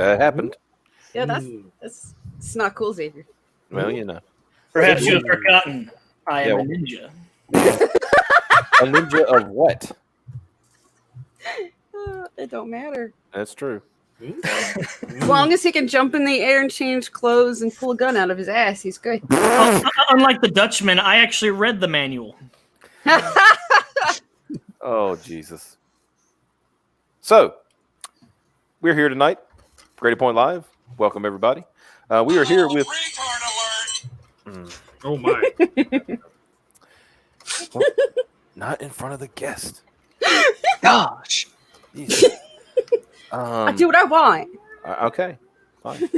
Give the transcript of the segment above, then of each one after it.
That happened. Yeah, that's it's not cool, Xavier. Well, you know. Perhaps you have forgotten. I am a ninja. A ninja of what? It don't matter. That's true. As long as he can jump in the air and change clothes and pull a gun out of his ass, he's good. Unlike the Dutchman, I actually read the manual. Oh, Jesus. So, we're here tonight. Grady Point Live. Welcome, everybody. We are here with... Oh, my. Well, not in front of the guest. Gosh. I do what I want. Okay. Fine.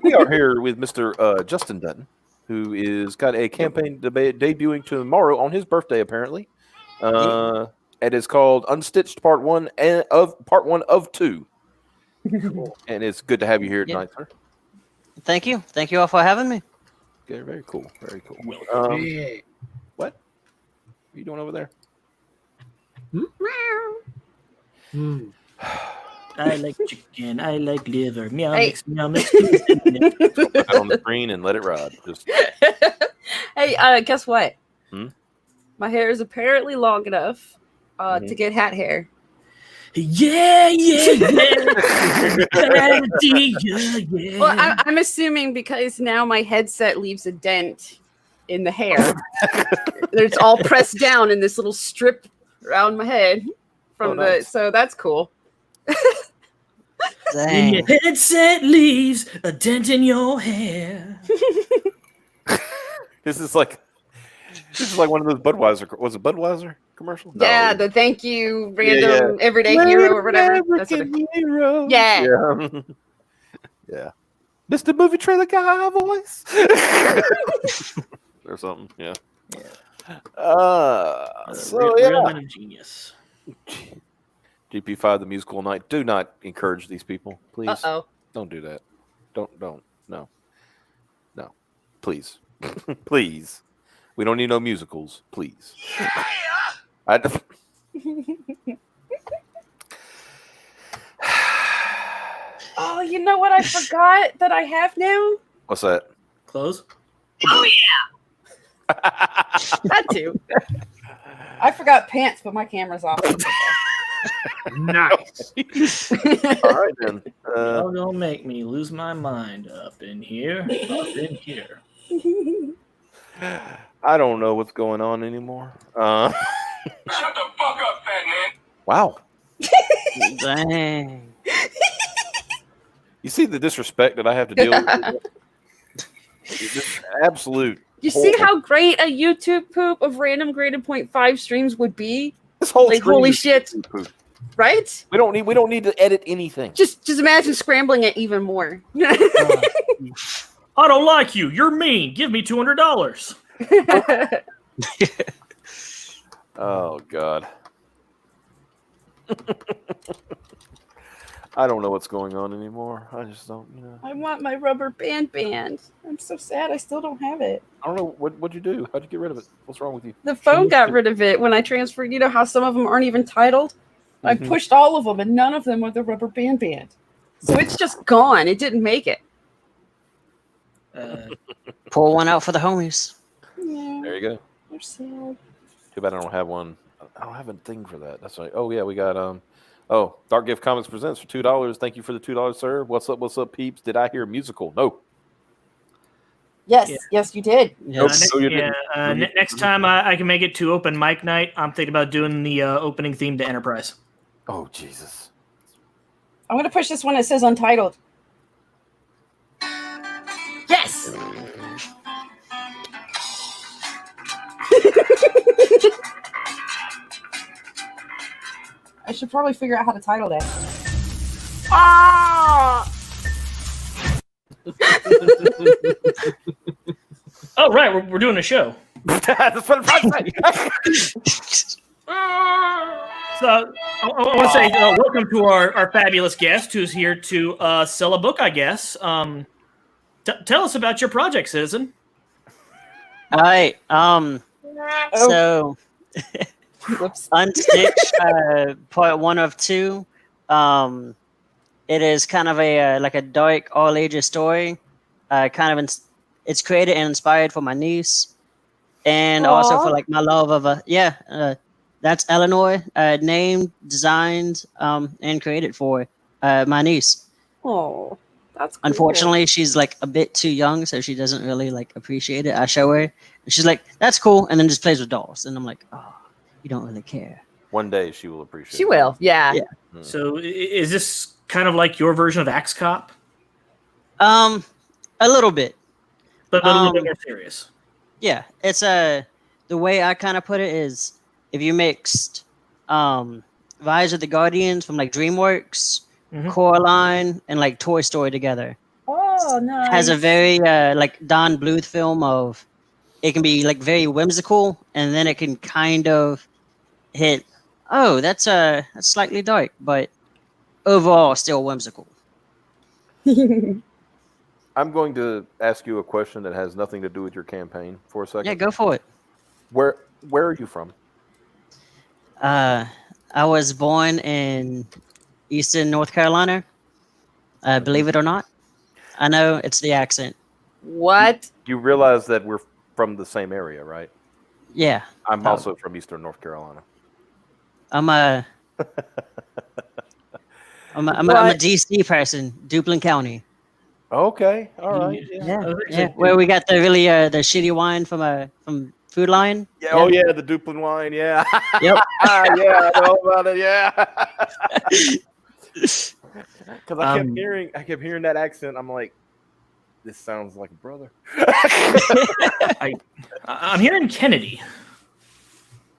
We are here with Mr. Justin Dutton, who is got a campaign debuting tomorrow on his birthday, apparently. It is called Unstitched Part 1 of 2. Cool. And it's good to have you here tonight, sir. Thank you. Thank you all for having me. Okay, very cool. Very cool. What are you doing over there? I like chicken. I like liver. Meow, Hey. mix, meow, mix. Put it on the screen and let it ride. Just Hey, guess what? Hmm? My hair is apparently long enough to get hat hair. Yeah. Well, I'm assuming because now my headset leaves a dent in the hair. It's all pressed down in this little strip around my head from so that's cool. When your headset leaves a dent in your hair. This is like one of those Budweiser. Was it Budweiser commercial? No. Yeah, the thank you random everyday hero or whatever. That's what hero. Yeah. Yeah. Mr. Movie Trailer Guy voice. Or something. Yeah. Real man of genius. GP5 the musical night. Do not encourage these people, please. Uh-oh. Don't do that. Don't. No. Please. Please. We don't need no musicals, please. Oh, you know what I forgot that I have now? What's that? Close. Oh yeah. That too. I forgot pants, but my camera's off. Nice. All right then. Y'all gonna make me lose my mind up in here. I don't know what's going on anymore. Shut the fuck up, fat man. Wow. Dang. You see the disrespect that I have to deal with? Just absolute. You see how great a YouTube poop of random graded 0.5 streams would be? This whole Like, stream holy is shit. poop. Right? We don't need to edit anything. Just imagine scrambling it even more. I don't like you. You're mean. Give me $200. Oh God. I don't know what's going on anymore. I just don't, I want my rubber band. I'm so sad I still don't have it. I don't know what'd you do? How'd you get rid of it? What's wrong with you? The phone got rid of it when I transferred. You know how some of them aren't even titled? I pushed all of them and none of them are the rubber band. So it's just gone. It didn't make it. Pour one out for the homies. Yeah, There you go. they're sad. Too bad I don't have one. I don't have a thing for that. That's right. Oh yeah, we got Dark Gift Comics presents for $2. Thank you for the $2, sir. What's up, peeps? Did I hear a musical? No. Yes, yes, you did. Yes. Next time I can make it to open mic night, I'm thinking about doing the opening theme to Enterprise. Oh Jesus. I'm going to push this one that says untitled. Yes! I should probably figure out how to title that. Ah! Oh, right. We're doing a show. That's what I'm saying. So I want to say welcome to our fabulous guest who's here to sell a book, I guess. Tell us about your project, citizen. All right. So Whoops. Unstitched, part 1 of 2. It is kind of a like a dark all ages story. It's created and inspired for my niece, and also Aw. for like my love of that's Eleanor, named, designed, and created for my niece. Oh, that's cool. Unfortunately, she's like a bit too young, so she doesn't really like appreciate it. I show her, and she's like, "That's cool," and then just plays with dolls, and I'm like, "Oh, you don't really care." One day she will appreciate. She will. Yeah. Yeah. So is this kind of like your version of Axe Cop, A little bit. but a little bit more serious? Yeah, it's the way I kind of put it is if you mixed Rise of the Guardians from like DreamWorks, Mhm. Coraline, and like Toy Story together. Oh, nice. Has a very like Don Bluth film of it can be like very whimsical, and then it can kind of hit. Oh, that's slightly dark, but overall still whimsical. I'm going to ask you a question that has nothing to do with your campaign for a second. Yeah, go for it. Where are you from? I was born in Easton, North Carolina. Believe it or not, I know it's the accent. What? You realize that we're from the same area, right? Yeah, I'm Oh. also from Eastern North Carolina. I'm a DC person, Duplin County. Okay, all right. Yeah, Oh, yeah. Where we got the really the shitty wine from Food Lion. Yeah. Oh yeah, the Duplin wine. Yeah. Yep. Yeah, I know about it. Yeah. Because I Um, kept hearing that accent. I'm like, this sounds like a brother. I'm hearing Kennedy.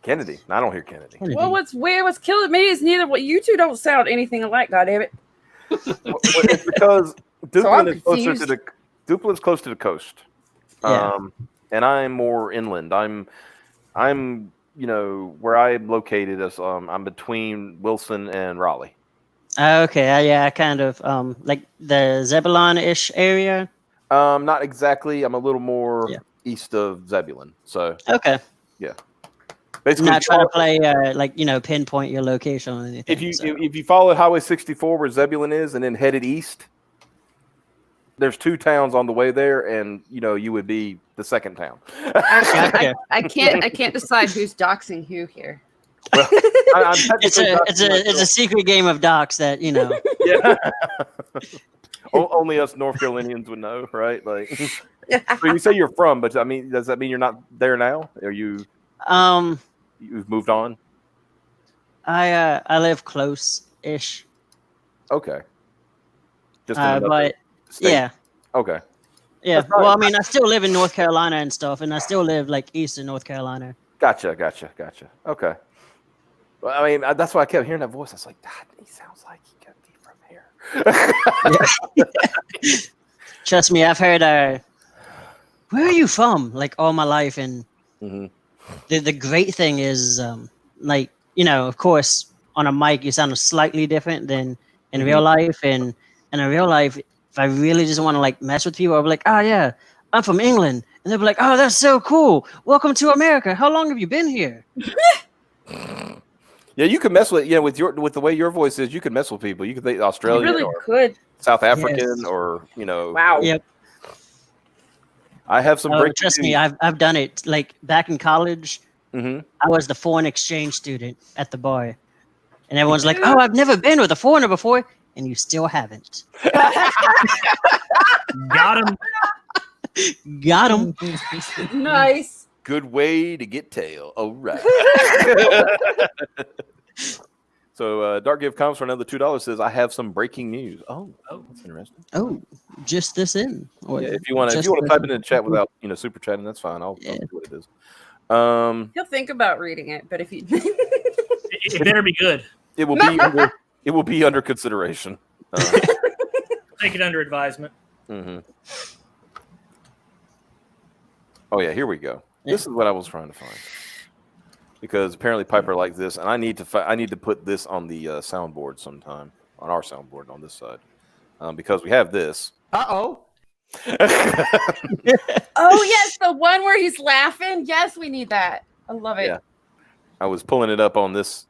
Kennedy. No, I don't hear Kennedy. Well, what's killing me is neither what you two don't sound anything alike. God damn it. Well, it's because I'm Duplin is closer confused. to the Duplin's close to the coast. Yeah. And I'm more inland. I'm where I'm located is I'm between Wilson and Raleigh. Okay, yeah, I kind of like the Zebulon-ish area. Not exactly. I'm a little more Yeah. east of Zebulon. So Okay, basically, not trying to play pinpoint your location or anything. if you follow Highway 64 where Zebulon is and then headed east, there's two towns on the way there, and you would be the second town. Gotcha. I can't decide who's doxing who here. Well, I'm technically it's a secret game of docs that yeah. Only us North Carolinians would know, right? Like, so you say you're from, but I mean, does that mean you're not there now? Are you? You've moved on. I live close-ish. Okay. Just in another but state? yeah. Okay. Yeah, That's fine. well, I mean, I still live in North Carolina and stuff, and I still live like eastern North Carolina. Gotcha. Okay. Well, I mean, that's why I kept hearing that voice. I was like, God, he sounds like he could be from here. Trust me, I've heard. Where are you from? Like all my life, and Mm-hmm. the great thing is, of course, on a mic you sound slightly different than in real life, and in real life, if I really just want to like mess with people, I'll be like, oh yeah, I'm from England, and they'll be like, oh, that's so cool. Welcome to America. How long have you been here? Yeah, you can mess with with the way your voice is. You can mess with people. You could think You Australian really or could. South African Yes. or Wow. Yep. I have some. Oh, breaking trust me, news. I've done it. Like back in college, Mhm. I was the foreign exchange student at the bar, and everyone's like, "Oh, I've never been with a foreigner before," and you still haven't. Got him. Got him. Nice. Good way to get tail. All right. So Dark Gift Comes for another $2 says, I have some breaking news. Oh, that's interesting. Oh, just this in. Or Yeah, if you want to just type it this in the chat without super chatting, that's fine. I'll Yeah. see what it is. He'll think about reading it, but if you It better be good. It will be under consideration. Take it under advisement. Mm-hmm. Oh yeah, here we go. Yeah. This is what I was trying to find, because apparently Piper likes this, and I need to put this on the soundboard sometime, on our soundboard on this side, because we have this. Oh yes, the one where he's laughing. Yes, we need that. I love it. Yeah. I was pulling it up on this.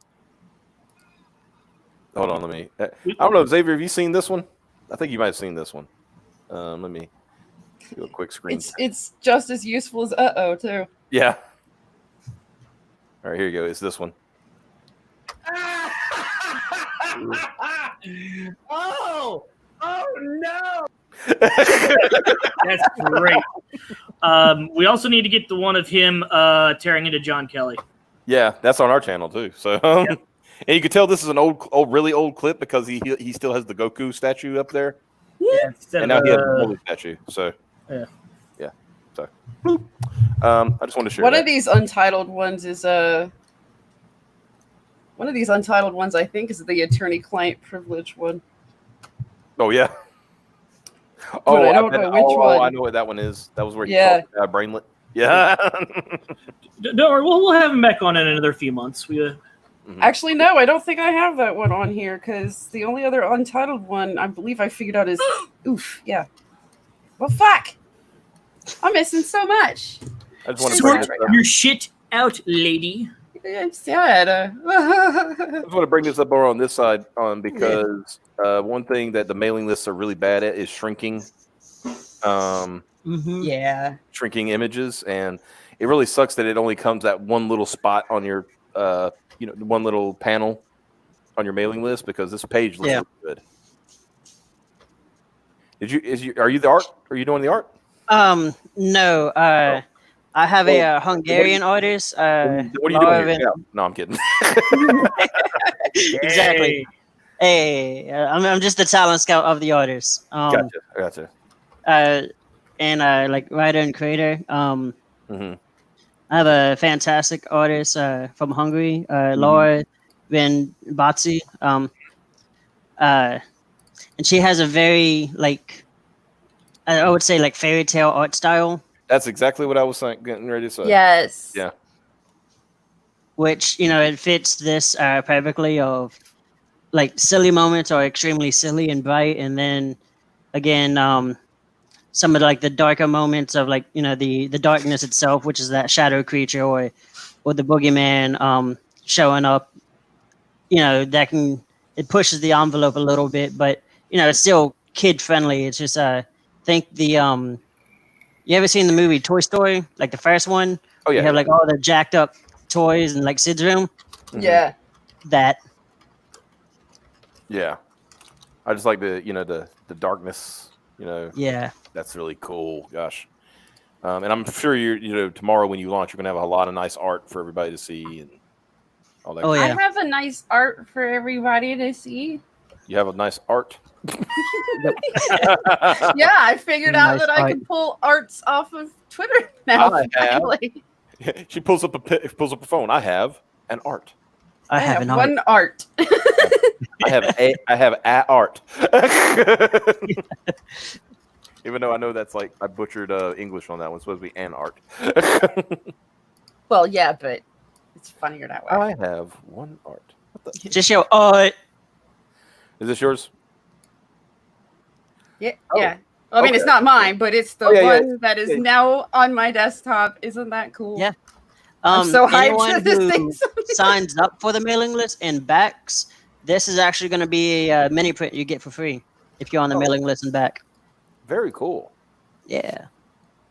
Hold on, let me. I don't know, Xavier. Have you seen this one? I think you might have seen this one. Let me do a quick screen. It's just as useful as uh-oh too. Yeah. All right, here you go. It's this one. Oh no! That's great. We also need to get the one of him tearing into John Kelly. Yeah, that's on our channel too. So, and you can tell this is an really old clip because he still has the Goku statue up there, Yeah, and now he has the Broly statue. So, yeah. So, I just wanted to share One that. of these untitled ones is one of these untitled ones I think is the attorney-client privilege one. Oh yeah. But I don't know which one. I know what that one is. That was where he Yeah. called brainlet. Yeah. Don't worry, we'll have him back on in another few months. Actually, no, I don't think I have that one on here because the only other untitled one I believe I figured out is oof, yeah. Well, fuck. I'm missing so much. I just want to bring Sort this up. your shit out, lady. I'm sad. I just want to bring this up over on this side because one thing that the mailing lists are really bad at is shrinking. Yeah. Shrinking images, and it really sucks that it only comes at one little spot on your one little panel on your mailing list because this page looks really good. Are you the art? Are you doing the art? No. I have a Hungarian artist. What are you doing here? Yeah. No, I'm kidding. Exactly. Hey, I'm just the talent scout of the artist. Gotcha. And like writer and creator. Mm-hmm. I have a fantastic artist from Hungary, Laura Ben Batsi. And she has a very I would say fairy tale art style. That's exactly what I was getting ready to say. Yes. Yeah. Which it fits this perfectly. Of silly moments are extremely silly and bright, and then again some of the darker moments of the darkness itself, which is that shadow creature or the boogeyman showing up. It pushes the envelope a little bit, but it's still kid friendly. It's just think the you ever seen the movie Toy Story, the first one? Oh yeah. You have all the jacked up toys in Sid's room. Yeah. That. Yeah. I just like the darkness. Yeah. That's really cool. Gosh. And I'm sure tomorrow when you launch, you're gonna have a lot of nice art for everybody to see and all that. Oh yeah. I have a nice art for everybody to see. You have a nice art. Yeah, I figured out that I art. can pull arts off of Twitter now. I have. finally. She pulls up a phone. I have an art. I have an art. one art. I have a art. Even though I know that's I butchered English on that one. It's supposed to be an art. Well, yeah, but it's funnier that way. I have one art. What the? Just show art. Is this yours? Yeah, Oh, yeah. Well, I mean, it's okay. not mine, but it's the yeah, one that is now on my desktop. Isn't that cool? Yeah. I'm so hyped Anyone that this who thing's signs up for the mailing list and backs, this is actually going to be a mini print you get for free if you're on the mailing list and back. Very cool. Yeah.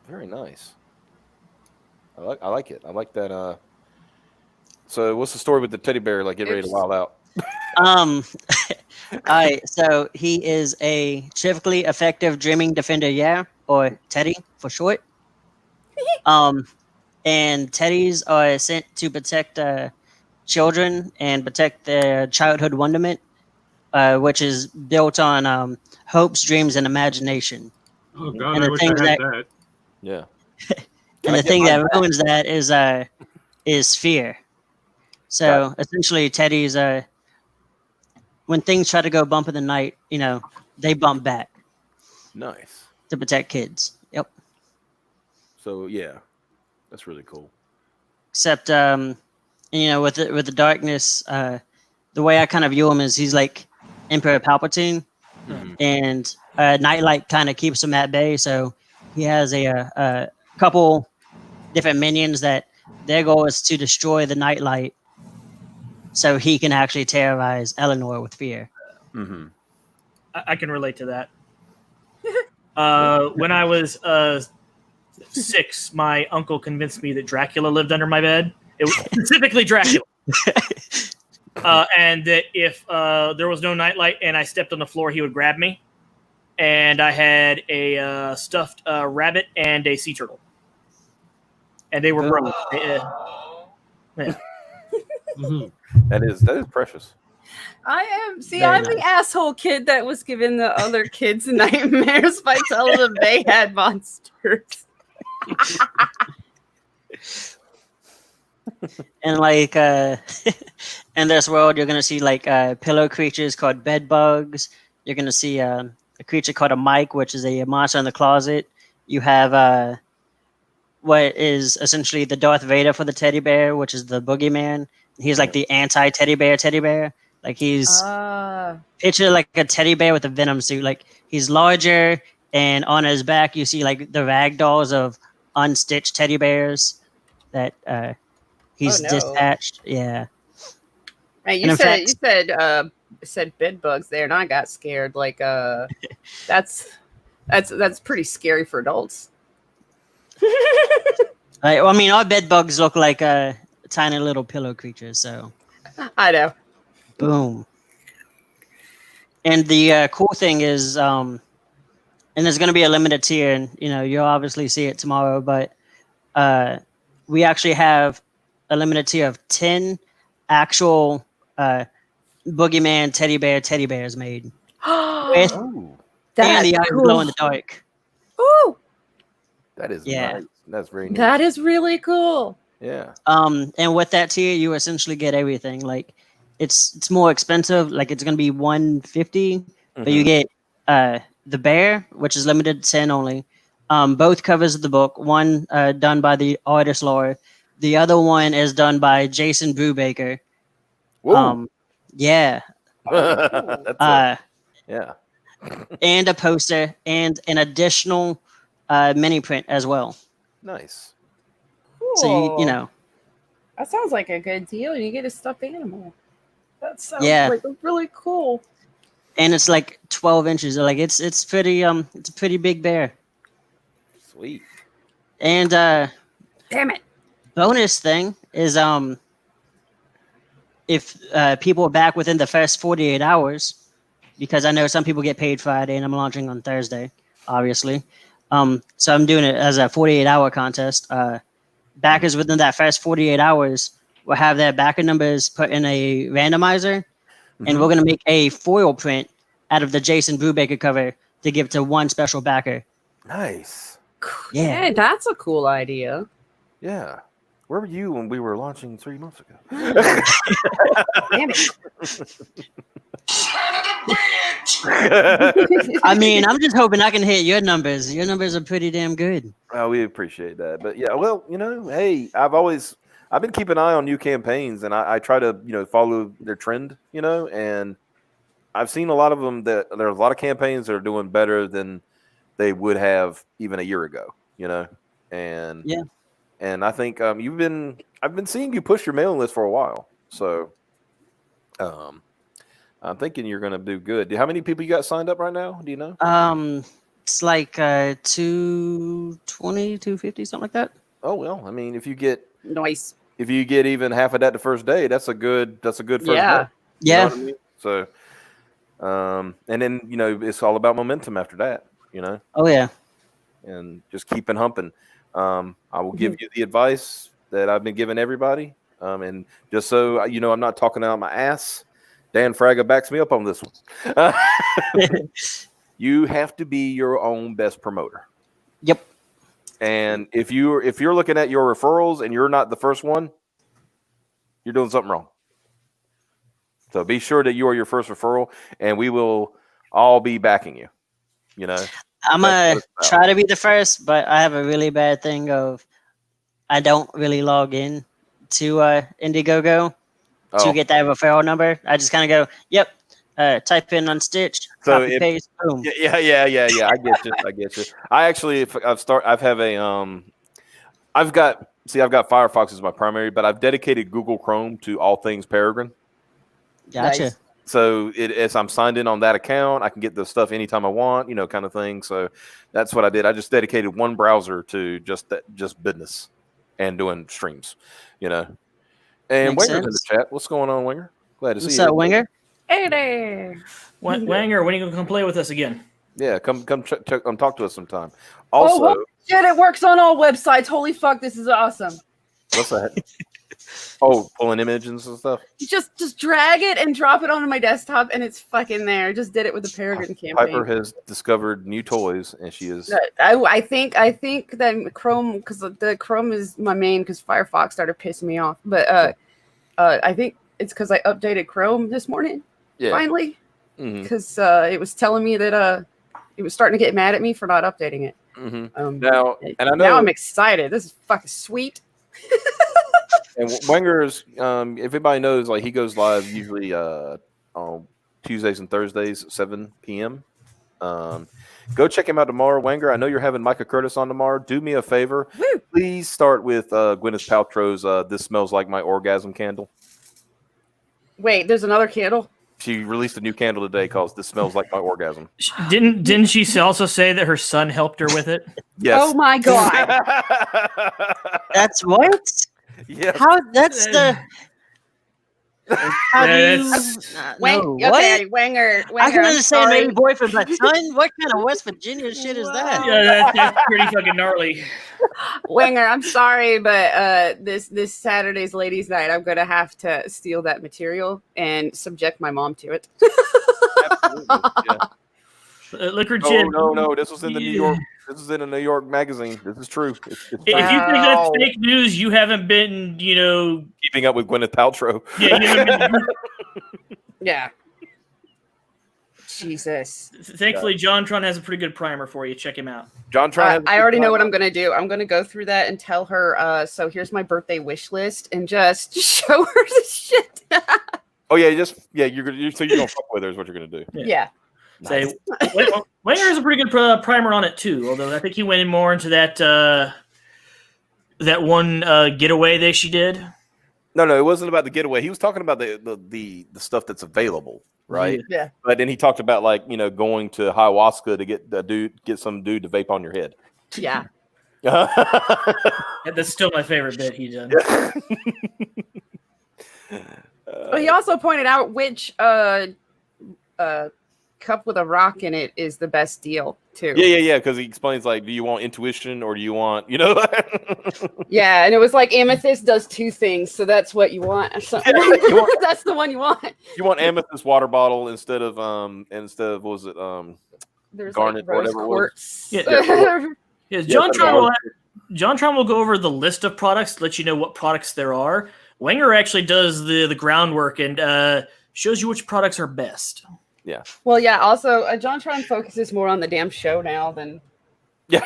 Very nice. I like it. I like that. So what's the story with the teddy bear? Get ready to wild out. All right. So he is a terrifically effective dreaming defender, or Teddy for short. And teddies are sent to protect children and protect their childhood wonderment, which is built on hopes, dreams, and imagination. Oh God, And I the wish I things had that- that. Yeah. And the thing that ruins that is fear. So essentially, teddies when things try to go bump in the night, they bump back Nice. to protect kids. Yep. So yeah, that's really cool. Except with the darkness, the way I kind of view him is he's like Emperor Palpatine, and Nightlight kind of keeps him at bay. So he has a couple different minions that their goal is to destroy the Nightlight, so he can actually terrorize Eleanor with fear. Mm-hmm. I can relate to that. When I was 6, my uncle convinced me that Dracula lived under my bed. It was specifically Dracula. And that if there was no nightlight and I stepped on the floor, he would grab me. And I had a stuffed rabbit and a sea turtle. And they were brothers. Yeah. That is precious. I am. Very I'm nice. the asshole kid that was giving the other kids nightmares by telling them they had monsters. And like in this world, you're gonna see like pillow creatures called bed bugs. You're gonna see a creature called a Mike, which is a monster in the closet. You have what is essentially the Darth Vader for the teddy bear, which is the boogeyman. He's like the anti-teddy bear. Like he's picture like a teddy bear with a venom suit. Like he's larger, and on his back you see like the rag dolls of unstitched teddy bears that he's dispatched. Yeah. Hey, And you in said fact- you said bed bugs there, and I got scared. Like that's pretty scary for adults. Well, I mean, our bed bugs look like tiny little pillow creatures. So, I know. boom. And the cool thing is, and there's going to be a limited tier, and you'll obviously see it tomorrow. But we actually have a limited tier of 10 actual boogeyman teddy bears made with Oh, and the eyes glow in the dark. Ooh, that is Yeah. nice. That's very neat. that is really cool. Yeah. And with that tier, you essentially get everything. Like, it's more expensive. Like, it's gonna be $150, but you get the bear, which is limited to 10 only. Both covers of the book. One done by the artist Laura. The other one is done by Jason Brubaker. Whoa. Yeah. That's yeah. And a poster and an additional mini print as well. Nice. Cool. So that sounds like a good deal. You get a stuffed animal. That sounds Yeah. like really cool. and it's like 12 inches. Like it's pretty it's a pretty big bear. Sweet. And Damn it. bonus thing is if people are back within the first 48 hours, because I know some people get paid Friday and I'm launching on Thursday, obviously. So I'm doing it as a 48-hour contest. Backers within that first 48 hours will have their backer numbers put in a randomizer, and we're going to make a foil print out of the Jason Brubaker cover to give to one special backer. Nice. Yeah. Hey, that's a cool idea. Yeah. Where were you when we were launching 3 months ago? Damn it. I mean, I'm just hoping I can hit your numbers. Your numbers are pretty damn good. Oh, we appreciate that. But yeah, well, hey, I've been keeping an eye on new campaigns, and I try to, follow their trend, and I've seen a lot of them that there's a lot of campaigns that are doing better than they would have even a year ago, and Yeah. And I think I've been seeing you push your mailing list for a while, so I'm thinking you're going to do good. How many people you got signed up right now? Do you know? It's like 220, 250, something like that. Oh well, I mean, if you get Nice. even half of that the first day, that's a good first Yeah. day. You know Yeah. what I mean? So, and then it's all about momentum after that. Oh yeah. And just keeping humping. I will give you the advice that I've been giving everybody. And just so I'm not talking out my ass, Dan Fraga backs me up on this one. You have to be your own best promoter. Yep. And if you're looking at your referrals and you're not the first one, you're doing something wrong. So be sure that you are your first referral, and we will all be backing you. I'm gonna try to be the first, but I have a really bad thing of I don't really log in to Indiegogo to get that referral number. I just kind of go, yep, type in Unstitched, copy paste, boom. Yeah. I get you. I actually, I've got Firefox as my primary, but I've dedicated Google Chrome to all things Peregrine. Gotcha. Nice. So as I'm signed in on that account, I can get the stuff anytime I want, kind of thing. So that's what I did. I just dedicated one browser to just business and doing streams, And Makes Winger's in the sense. chat. What's going on, Winger? Glad to see What's you. up, Winger? Hey there. Wanger, when are you gonna come play with us again? Yeah, come talk to us sometime. Oh, Also, holy shit, it works on all websites. Holy fuck, this is awesome. what's that? Oh, pulling images and stuff. Just drag it and drop it onto my desktop, and it's fucking there. Just did it with the Peregrine campaign. Piper has discovered new toys, and she is. I think that Chrome, because the Chrome is my main, because Firefox started pissing me off. But I think it's because I updated Chrome this morning. Yeah. Finally, because it was telling me that it was starting to get mad at me for not updating it. Now, and I know now I'm excited. This is fucking sweet. And Wenger's, if everybody knows, like he goes live usually on Tuesdays and Thursdays at 7 p.m. Go check him out tomorrow, Wenger. I know you're having Micah Curtis on tomorrow. Do me a favor. Woo. Please start with Gwyneth Paltrow's This Smells Like My Orgasm candle. Wait, there's another candle? She released a new candle today called This Smells Like My Orgasm. Didn't she also say that her son helped her with it? Yes. Oh my god. That's what? Yes. How? That's the. How do you? Okay, Wenger. I can I'm understand sorry. maybe boyfriend, but son, what kind of West Virginia shit is that? Yeah, that's pretty fucking gnarly. Wenger, I'm sorry, but this Saturday's ladies' night, I'm gonna have to steal that material and subject my mom to it. Absolutely. Yeah. Liquor Gin. No. This was in the New York. This is in a New York magazine. This is true. It's If you think that's fake news, you haven't been, keeping up with Gwyneth Paltrow. Yeah, you haven't been. Yeah. Jesus. Thankfully, JonTron has a pretty good primer for you. Check him out. JonTron. I already know what I'm gonna do. I'm gonna go through that and tell her. So here's my birthday wish list, and just show her the shit. Oh yeah, you're gonna fuck with her is what you're gonna do. Yeah. Say, Wenger has a pretty good primer on it too. Although I think he went in more into that one getaway she did. No, it wasn't about the getaway. He was talking about the stuff that's available, right? Yeah. But then he talked about going to ayahuasca to get some dude to vape on your head. Yeah. That's still my favorite bit he done. But he also pointed out which cup with a rock in it is the best deal too. Yeah. Because he explains do you want intuition or do you want Yeah, and it was like amethyst does two things, so that's what you want. That's the one you want. You want amethyst water bottle instead of what was it There's garnet or rose whatever quartz. Yes, JonTron will go over the list of products, let you know what products there are. Wenger actually does the groundwork and shows you which products are best. Yeah. Well, yeah. Also, JonTron focuses more on the damn show now than than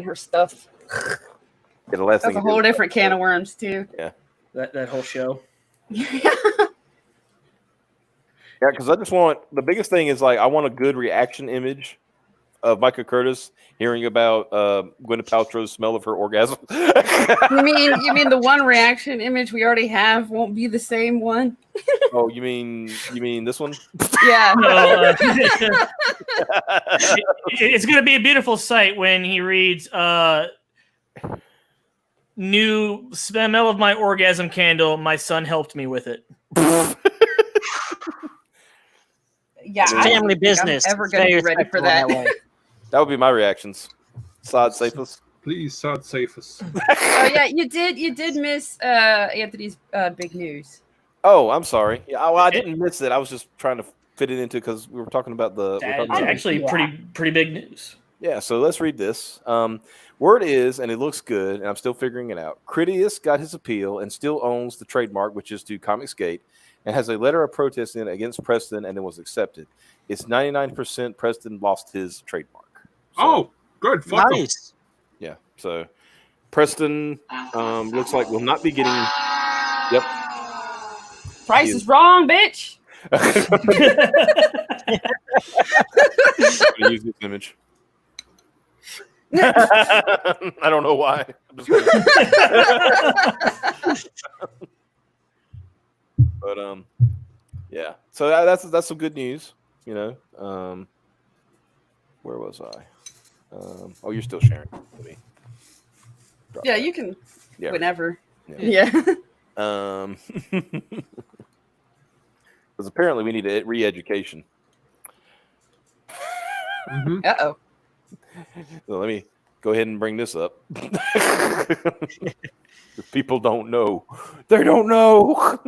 her stuff. That's a whole different can of worms too. Yeah. That whole show. Yeah, because I just want the biggest thing is I want a good reaction image of Micah Curtis hearing about Gwyneth Paltrow's smell of her orgasm. You mean the one reaction image we already have won't be the same one? Oh, you mean this one? Yeah. It's going to be a beautiful sight when he reads new smell of my orgasm candle. My son helped me with it. Yeah, family business. I'm ever going to be ready for that. That would be my reactions. Sod Safus. Please, Sod Safus. Oh yeah, you did miss Anthony's big news. Oh, I'm sorry. Yeah, well, I didn't miss it. I was just trying to fit it into because we were talking about actually pretty big news. Yeah, so let's read this. Word is, and it looks good, and I'm still figuring it out. Critias got his appeal and still owns the trademark, which is to Comicsgate, and has a letter of protest in against Preston, and it was accepted. It's 99% Preston lost his trademark. So, good. Fuck Nice. yeah, so Preston looks like will not be getting. Yep. Price is wrong, bitch. Use this image. I don't know why. I'm just But yeah. So that's some good news. You know. Where was I? Oh, you're still sharing. Let me drop Yeah, that. you can Yeah. whenever. Yeah. Yeah. Because apparently we need a re-education. Mhm. Uh-oh. So let me go ahead and bring this up. People don't know. They don't know.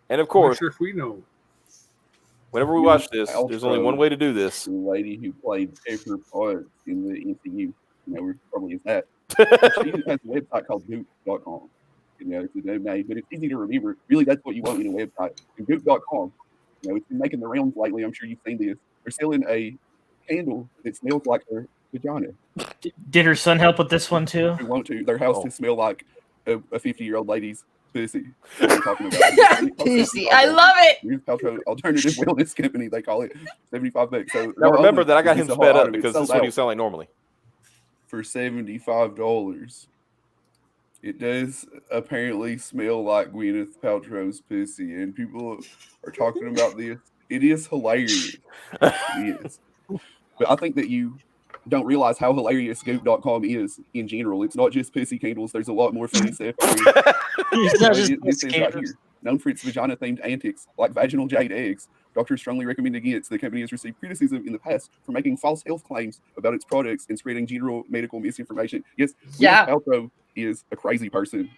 And of Not course, sure if we know. whenever we watch this, there's only one way to do this. The lady who played Pepper Potts in the MCU, you know, probably is that. And she has a website called Goop.com. You know, it's a domain, but it's easy to remember. Really, that's what you want in a website. And Goop.com, you know, it's been making the rounds lately. I'm sure you've seen this. They're selling a candle that smells like her vagina. Did her son help with this one too? Who want to their house Oh. to smell like a 50-year-old lady's pussy. That's what I'm talking about. Pussy. I love it. Here's alternative wellness company. They call it $75. So Now not remember only that I got is him this a sped hot up item, it's because this is sold what he out sound like normally. for $75. It does apparently smell like Gwyneth Paltrow's pussy, and people are talking about this. It is hilarious. It is. But I think that you don't realize how hilarious Goop.com is in general. It's not just pussy candles. There's a lot more funny stuff on here. It's not just This is right scandals. here. Known for its vagina-themed antics, like vaginal jade eggs, doctors strongly recommend against. The company has received criticism in the past for making false health claims about its products and spreading general medical misinformation. Yes, Yeah. Gwyneth Paltrow is a crazy person,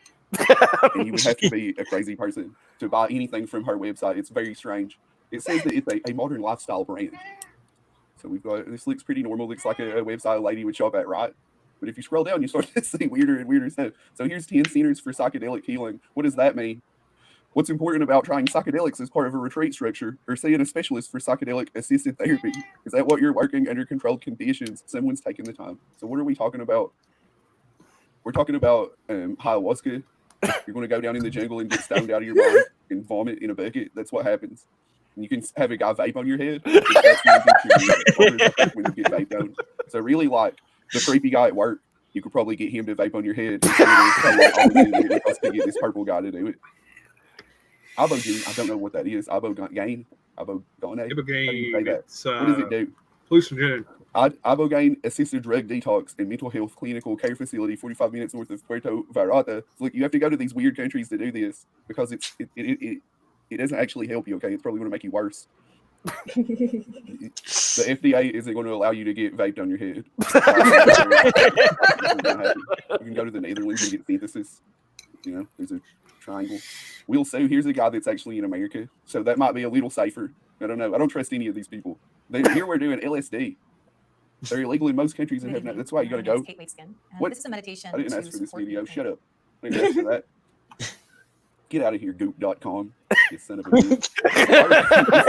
and you would have to be a crazy person to buy anything from her website. It's very strange. It says that it's a modern lifestyle brand. So we've got, this looks pretty normal. Looks like a website a lady would shop at, right? But if you scroll down, you start to see weirder and weirder stuff. So here's 10 centers for psychedelic healing. What does that mean? What's important about trying psychedelics as part of a retreat structure, or seeing a specialist for psychedelic assisted therapy? Is that what you're working under controlled conditions? Someone's taking the time. So what are we talking about? We're talking about ayahuasca. You're going to go down in the jungle and get stoned out of your mind and vomit in a bucket. That's what happens. And you can have a guy vape on your head. That's when you get vape on. So really, like the creepy guy at work, you could probably get him to vape on your head. It costs to get this purple guy to do it. Ibogaine, I don't know what that is. Ibogaine, Ibogaine. How do you say Ibogaine, that? it's What does it do? hallucinogen. Ibogaine assisted drug detox and mental health clinical care facility 45 minutes north of Puerto Vallarta. So look, you have to go to these weird countries to do this because it doesn't actually help you. Okay, it's probably going to make you worse. The FDA isn't going to allow you to get vaped on your head. You can go to the Netherlands and get synthesis. You know, there's a triangle. We'll see. Here's a guy that's actually in America, so that might be a little safer. I don't know. I don't trust any of these people. Here we're doing LSD. They're illegal in most countries and have no. That's why you got to go. What? This is a meditation. I didn't to ask for this support video. breathing. Shut up. I didn't ask for that. Get out of here, Goop.com. You son of a bitch.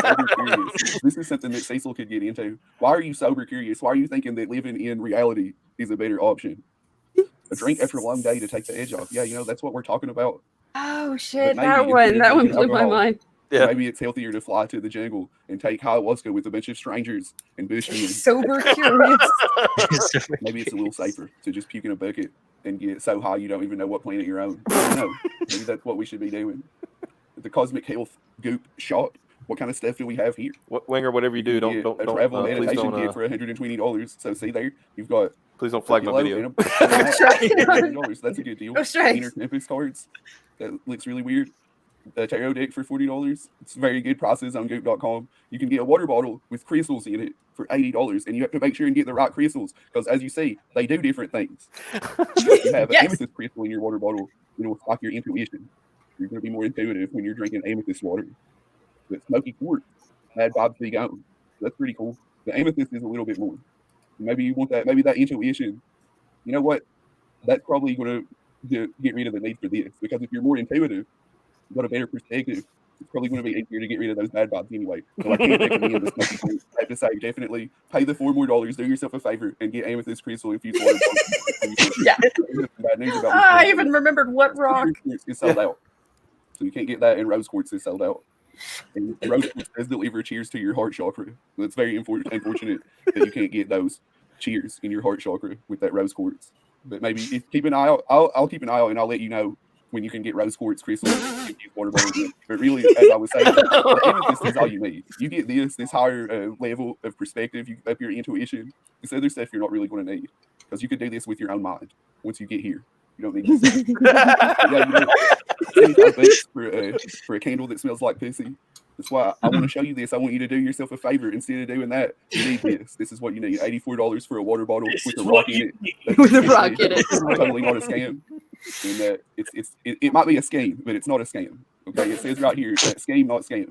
Sober curious. This is something that Cecil could get into. Why are you sober curious? Why are you thinking that living in reality is a better option? A drink after a long day to take the edge off. Yeah, you know, that's what we're talking about. Oh shit, maybe that one instead of blew drinking my alcohol, mind. Yeah. Maybe it's healthier to fly to the jungle and take ayahuasca with a bunch of strangers and bushmen. Sober curious. Maybe it's a little safer to just puke in a bucket and get so high you don't even know what planet you're on. I don't know. Maybe that's what we should be doing. The Cosmic Health Goop shop. What kind of stuff do we have here? Winger, whatever you do, don't a travel please meditation don't kit for $120. So see there, you've got please don't flag my pillow video. and $100. That's a good deal. Go straight. Inner Tempest cards. That looks really weird. A tarot deck for $40. It's very good prices on Goop.com. You can get a water bottle with crystals in it for $80, and you have to make sure and get the right crystals because, as you see, they do different things. You have an Yes. amethyst crystal in your water bottle, it will spark your intuition. You're going to be more intuitive when you're drinking amethyst water. But smoky quartz, bad vibes be gone. That's pretty cool. The amethyst is a little bit more. Maybe you want that. Maybe that intuition. You know what? That's probably going to get rid of the need for this because if you're more intuitive, you've got a better perspective. It's probably going to be easier to get rid of those bad vibes anyway. So I can't recommend the smoky quartz. I have to say, definitely pay the $4 more. Do yourself a favor and get amethyst crystal if you want. Yeah. Bad news about I even remembered what rock. It's sold out. So you can't get that, and rose quartz is sold out. And rose quartz does deliver cheers to your heart chakra. It's very unfortunate that you can't get those cheers in your heart chakra with that rose quartz. But maybe keep an eye out. I'll keep an eye out, and I'll let you know when you can get rose quartz crystals and use water bottles. But really, as I was saying, the amethyst is all you need. You get this higher level of perspective. You up your intuition. This other stuff you're not really going to need because you could do this with your own mind once you get here. You don't need to. Yeah, you know, $75 for a candle that smells like pussy. That's why I want to show you this. I want you to do yourself a favor. Instead of doing that, you need this. This is what you need. $84 for a water bottle with a rock in it. With a rock in it. Totally not a scam. And it might be a scam, but it's not a scam. Okay, it says right here that scheme, not scam.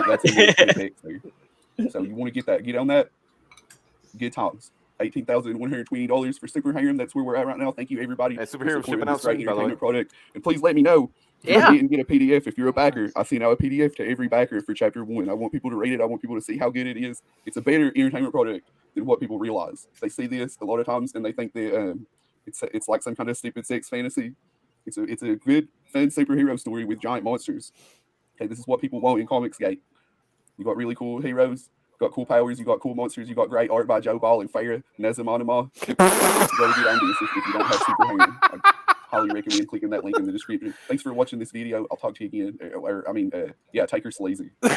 That's in the text there. So you want to get that. Get on that. Good times. $18,120 for Super Harem. That's where we're at right now. Thank you, everybody. Hey, Super Harem shipping this out great soon, by the way. entertainment product. And please let me know. Yeah. And get a PDF if you're a backer. I send out a PDF to every backer for Chapter 1. I want people to read it. I want people to see how good it is. It's a better entertainment product than what people realize. They see this a lot of times and they think that it's like some kind of stupid sex fantasy. It's a good, fun superhero story with giant monsters. Okay, this is what people want in Comicsgate. You got really cool heroes. You got cool powers. You got cool monsters. You got great art by Joe Ball and Farah Nezamanama. You gotta get on this if you don't have Super Harem. I highly recommend clicking that link in the description. Thanks for watching this video. I'll talk to you again. Yeah, take her sleazy. You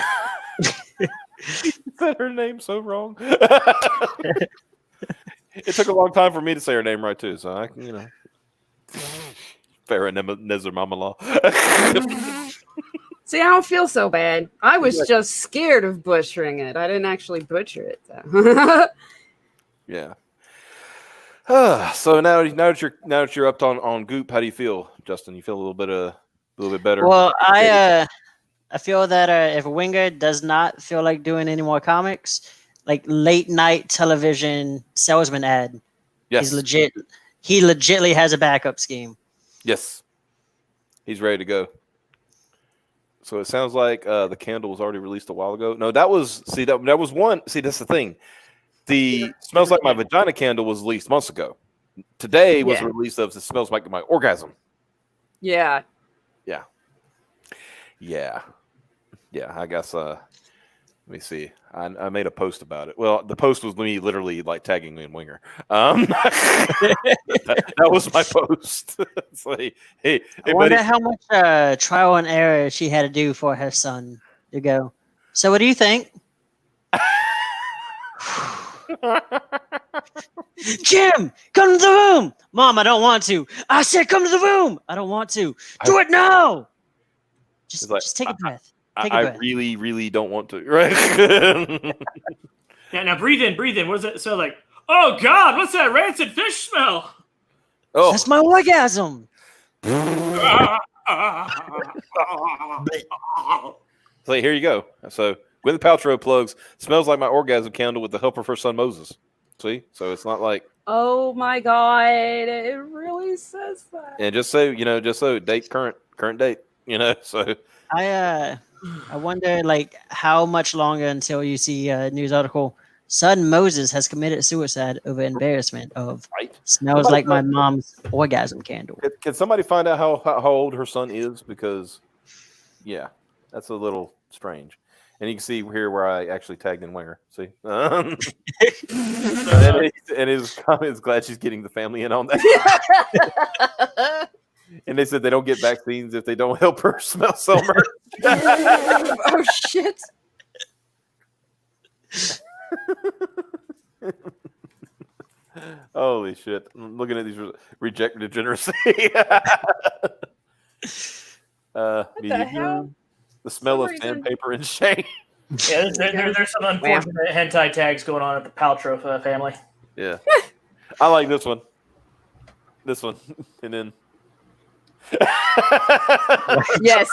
said her name so wrong. It took a long time for me to say her name right too, so I can, Farah Nezermamala. See, I don't feel so bad. I was just scared of butchering it. I didn't actually butcher it, though. Yeah. So now that you're up on Goop, how do you feel, Justin? You feel a little bit better? Well, I feel that if Winger does not feel like doing any more comics, like late night television salesman ad, yes, he's legit. He legitly has a backup scheme. Yes, he's ready to go. So it sounds like the candle was already released a while ago. No, that was one. See, that's the thing. The Smells Like My Vagina candle was released months ago. Today was the release of the Smells Like My Orgasm. Yeah. I guess. Let me see. I made a post about it. Well, the post was me literally like tagging me in Winger. That was my post. It's like, hey, I wonder how much trial and error she had to do for her son to go. So, what do you think? Jim, come to the room. Mom, I don't want to. I said, come to the room. I don't want to. Do it now. Just take a breath. I really, really don't want to. Right? Yeah, now breathe in. What does it sound like? Oh God, what's that rancid fish smell? Oh, that's my orgasm. So here you go. So Gwyneth Paltrow plugs Smells Like My Orgasm candle with the help of her son Moses. See, so it's not like. Oh my God! It really says that. And just so date current date. So. I wonder, like, how much longer until you see a news article. Son Moses has committed suicide over embarrassment of Smells Like My Mom's orgasm candle. Can somebody find out how old her son is? Because, yeah, that's a little strange. And you can see here where I actually tagged in Winger. See? And his comment is glad she's getting the family in on that. And they said they don't get vaccines if they don't help her sell merch. Oh, shit. Holy shit. I'm looking at these reject degeneracy. the hell? The smell of sandpaper and shame. Yeah, there's some unfortunate hentai tags going on at the Paltrow family. Yeah. I like this one. And then Yes.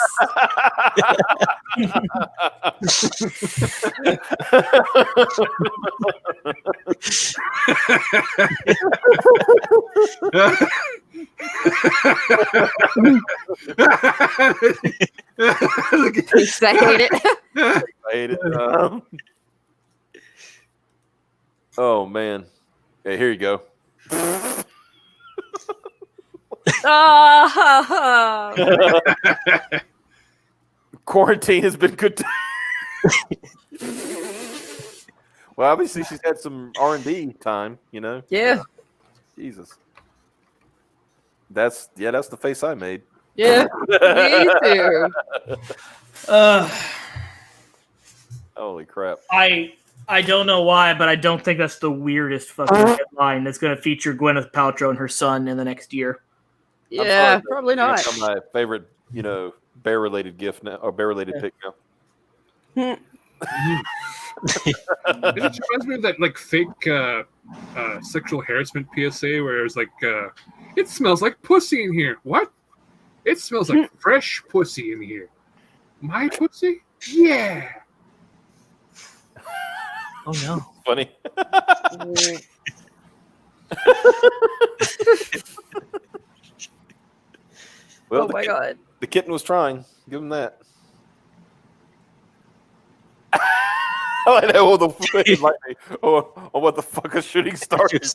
I hate it. I hate it. Oh man. Okay, here you go. Oh. Quarantine has been good. Well, obviously she's had some R&D time, Yeah. Jesus. That's the face I made. Yeah, me too. Holy crap! I don't know why, but I don't think that's the weirdest fucking headline that's going to feature Gwyneth Paltrow and her son in the next year. I'm Yeah, sorry, probably but not. it's my favorite, bear-related gift now, or bear-related pick now. It just reminds me of that like fake sexual harassment PSA where it was like, it smells like pussy in here. What? It smells like fresh pussy in here. My pussy? Yeah. Oh no! Funny. Well, Oh my god. the kitten was trying. Give him that. I know what the fuck a shooting star is.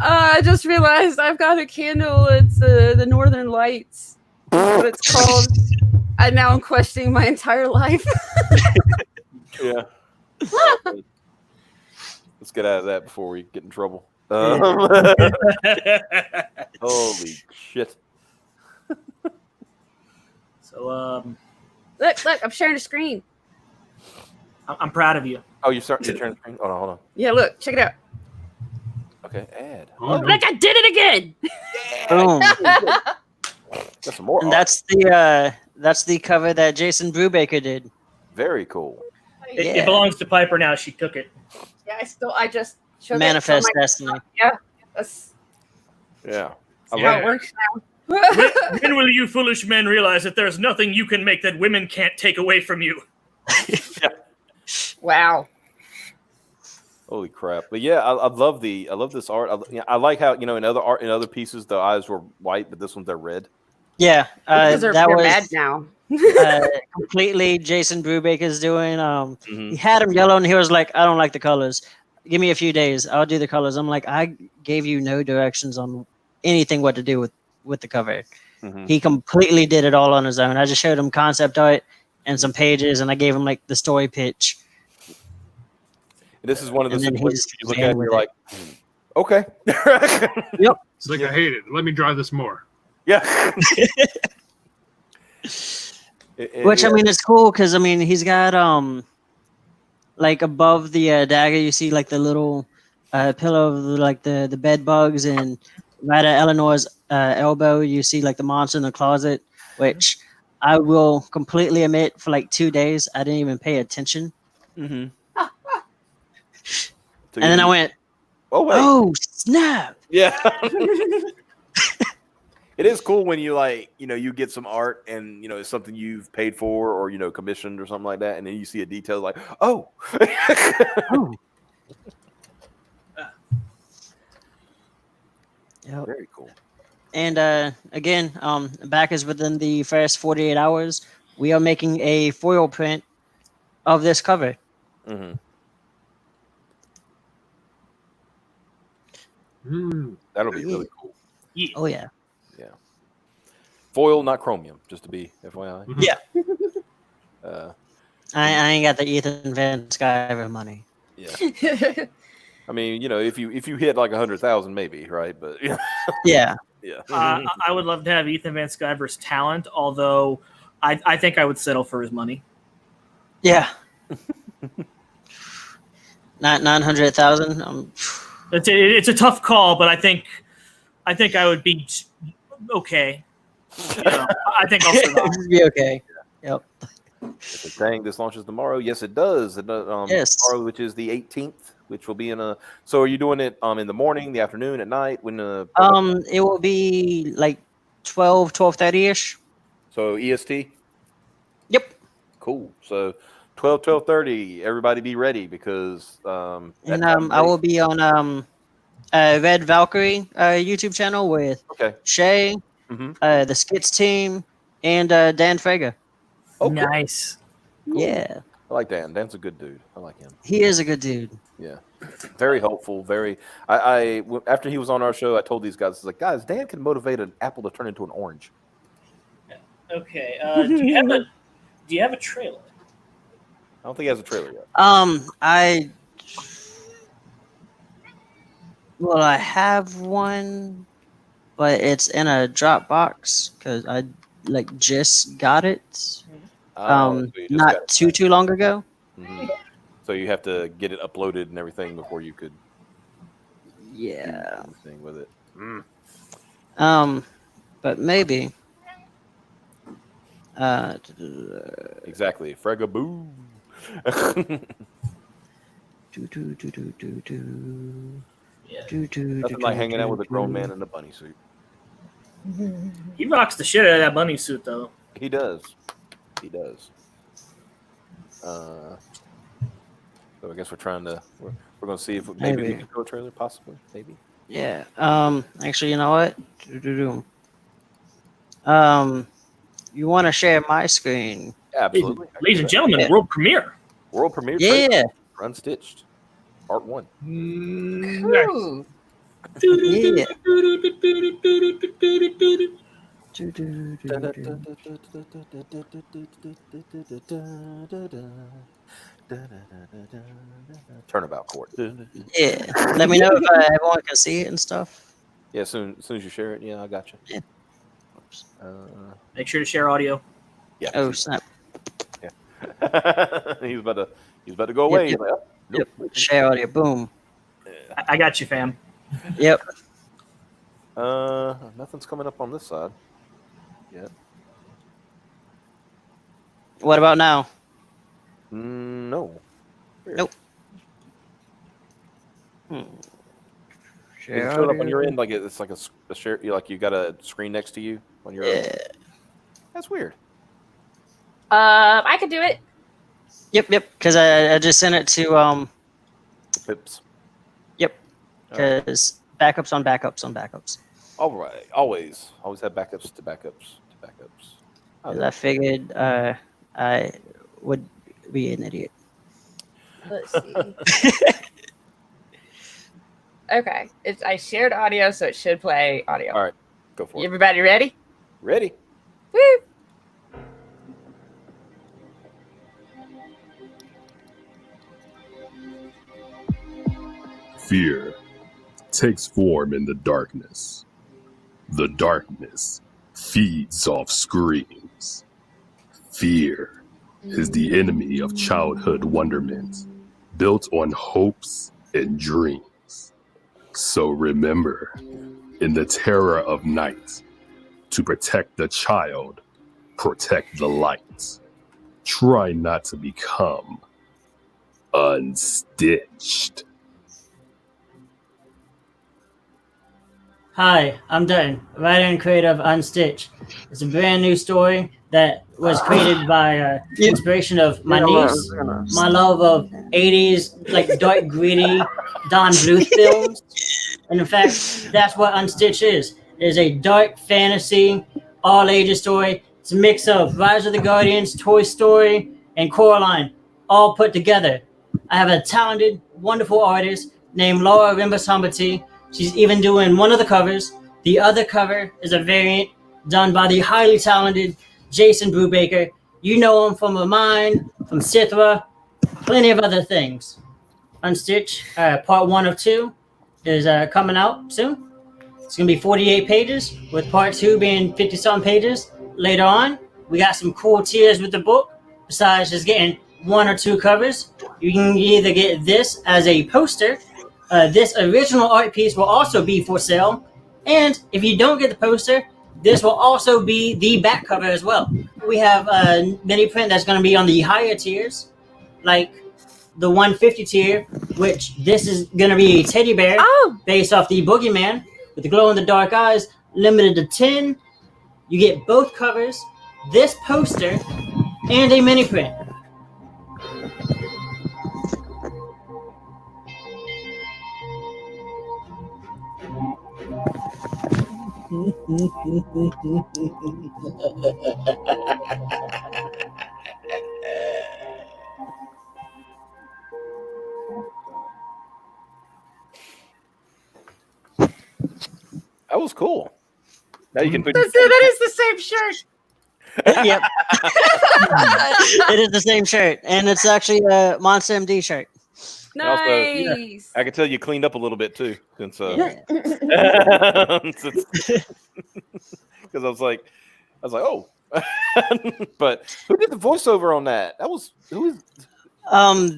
I just realized I've got a candle. It's the Northern Lights. That's what it's called. And now I'm questioning my entire life. Yeah. Let's get out of that before we get in trouble. Holy shit. So, Look, I'm sharing a screen. I'm proud of you. Oh, you're starting to turn the screen? Hold on. Yeah, look, check it out. Okay, add. Oh, no. Look, I did it again. Boom. Got some more. And art. that's the cover that Jason Brubaker did. Very cool. It belongs to Piper now. She took it. Yeah, I just showed Manifest it. Destiny. Yeah, that's Yeah. how Yeah. it works now. When will you foolish men realize that there's nothing you can make that women can't take away from you? Wow. Holy crap! But yeah, I love this art. I like how in other pieces the eyes were white, but this one they're red. Yeah, Because they're that was mad now. completely Jason Brubaker's doing. Mhm. He had him yellow, and he was like, "I don't like the colors. Give me a few days. I'll do the colors." I'm like, I gave you no directions on anything what to do with the cover. Mhm. He completely did it all on his own. I just showed him concept art and some pages, and I gave him like the story pitch. This is one of the And then situations he's you look ran at and you're with like, okay. It's like, I hate it. Let me drive this more. Yeah. Which I mean, it's cool because I mean he's got like above the dagger you see like the little pillow of like the bed bugs, and right at Eleanor's elbow you see like the monster in the closet. Which I will completely admit, for like 2 days I didn't even pay attention, Mm-hmm. and then I went, oh wait. "Oh snap!" Yeah. It is cool when you you get some art and it's something you've paid for or commissioned or something like that, and then you see a detail like, oh. Oh. Yep. Very cool. And again, back is within the first 48 hours, we are making a foil print of this cover. Mm-hmm. That'll be really cool. Yeah. Oh yeah. Foil, not chromium, just to be FYI. Yeah. Uh, I ain't got the Ethan Van Sciver money. yeah. I mean, if you hit like 100,000, maybe, right? But Yeah. yeah. I would love to have Ethan Van Sciver's talent, although I think I would settle for his money. Yeah. Not 900,000. It's a tough call, but I think I would be okay. I think I'll survive. Be okay. Yep. Dang, this launches tomorrow. Yes, it does. Yes. Tomorrow, which is the 18th, which will be in a. So, are you doing it in the morning, the afternoon, at night? When It will be like 12:30 ish. So EST. Yep. Cool. So 12:30. Everybody be ready because And I will be on Red Valkyrie YouTube channel with Okay. Shay, Mm-hmm. the Skits team, and Dan Frager. Oh, cool. Nice. Yeah, I like Dan. Dan's a good dude. I like him. he is a good dude. Yeah. Very helpful. Very. I after he was on our show, I told these guys, I was like, guys, Dan can motivate an apple to turn into an orange. Okay. Do you have a trailer? don't think he has a trailer yet. I have one, but it's in a Dropbox because I just got it. So you just got Not too long ago. Mhm. So you have to get it uploaded and everything before you could Yeah. do anything with it. Mm. But maybe. Exactly. Fragaboo. Nothing like hanging out with a grown man in a bunny suit. He rocks the shit out of that bunny suit, though. He does. He does. So I guess we're trying to. We're going to see if maybe we can do a trailer, possibly. Maybe. Yeah. Actually, you know what? You want to share my screen? Absolutely. Ladies and gentlemen, world premiere. World premiere. Yeah. Trailer for Unstitched, Part 1. Ooh. Yeah. Turnabout court. Yeah. Let me know if everyone can see it and stuff. Yeah, as soon as you share it, yeah, I got you. Yeah. Make sure to share audio. Yeah. Oh snap! Yeah. he's about to go away. Yep. He's like, oh, nope. Yep. Share audio. Boom. I got you, fam. Yep. Nothing's coming up on this side. Yeah. What about now? No. Weird. Nope. Is it showing up on your end like it's like a share? You got a screen next to you on your end? That's weird. I could do it. Yep. Because I just sent it to Pips. Yep. Because backups on backups on backups. All right. Always have backups to backups to backups. 'Cause I figured I would be an idiot. Let's see. Okay, I shared audio, so it should play audio. All right, go for it. Everybody ready? Ready? Woo! Fear takes form in the darkness. The darkness feeds off screams. Fear is the enemy of childhood wonderment, built on hopes and dreams. So remember, in the terror of night, to protect the child, protect the light. Try not to become unstitched. Hi, I'm Dutton, writer and creator of Unstitched. It's a brand new story that was created by inspiration of my niece, my love of 80s, like dark, gritty Don Bluth films. And in fact, that's what Unstitched is. It is a dark fantasy, all ages story. It's a mix of Rise of the Guardians, Toy Story, and Coraline, all put together. I have a talented, wonderful artist named Laura Rimbas-Humbati. She's even doing one of the covers. The other cover is a variant done by the highly talented Jason Brubaker. You know him from Remind, from Sithra, plenty of other things. Unstitched, part 1 of 2 is coming out soon. It's going to be 48 pages, with part 2 being 50-some pages. Later on, we got some cool tiers with the book. Besides just getting 1 or 2 covers, you can either get this as a poster. This original art piece will also be for sale. And if you don't get the poster, this will also be the back cover as well. We have a mini print that's going to be on the higher tiers, like the 150 tier, which this is going to be a teddy bear based off the Boogeyman with the glow-in-the-dark eyes, limited to 10. You get both covers, this poster, and a mini print. That was cool. Now you can put. That is the same shirt. Yep. It is the same shirt, and it's actually a Monster MD shirt. Nice. I can tell you cleaned up a little bit too, since Yeah. because I was like, oh. But who did the voiceover on that? Who was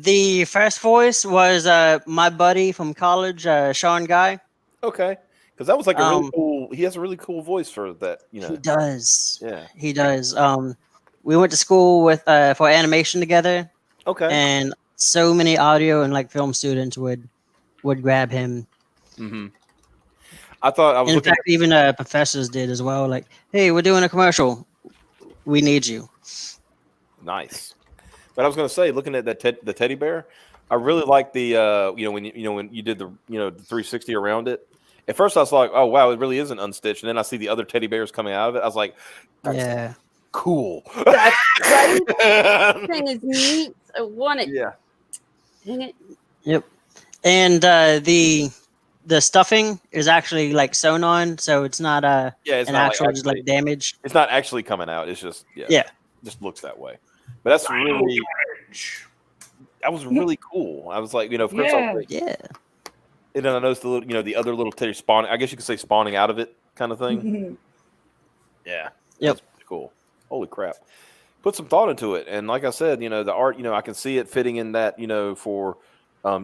The first voice was my buddy from college, Sean Guy. okay? Because that was like a really Um, cool. He has a really cool voice for that. You know. He does. Yeah. He does. We went to school with for animation together, Okay. and so many audio and like film students would grab him. Mm-hmm. I thought I was. In looking fact, even professors did as well. Like, hey, we're doing a commercial. We need you. Nice. But I was going to say, looking at the teddy bear, I really like the when you did the the 360 around it. At first, I was like, oh wow, it really isn't Unstitched. And then I see the other teddy bears coming out of it. I was like, that's Yeah. cool. That's right. This thing is neat. I want it. Yeah. Dang it. Yep. And the stuffing is actually like sewn on, so it's not It's an not actual like just like damage. It's not actually coming out. It's just just looks that way. But that's really that was really cool. I was like, of course, I was like, Yeah. and then I noticed the little, the other little teddy spawning. I guess you could say spawning out of it, kind of thing. Yeah. Yep. That's pretty cool. Holy crap! Put some thought into it, and like I said, the art. I can see it fitting in that. For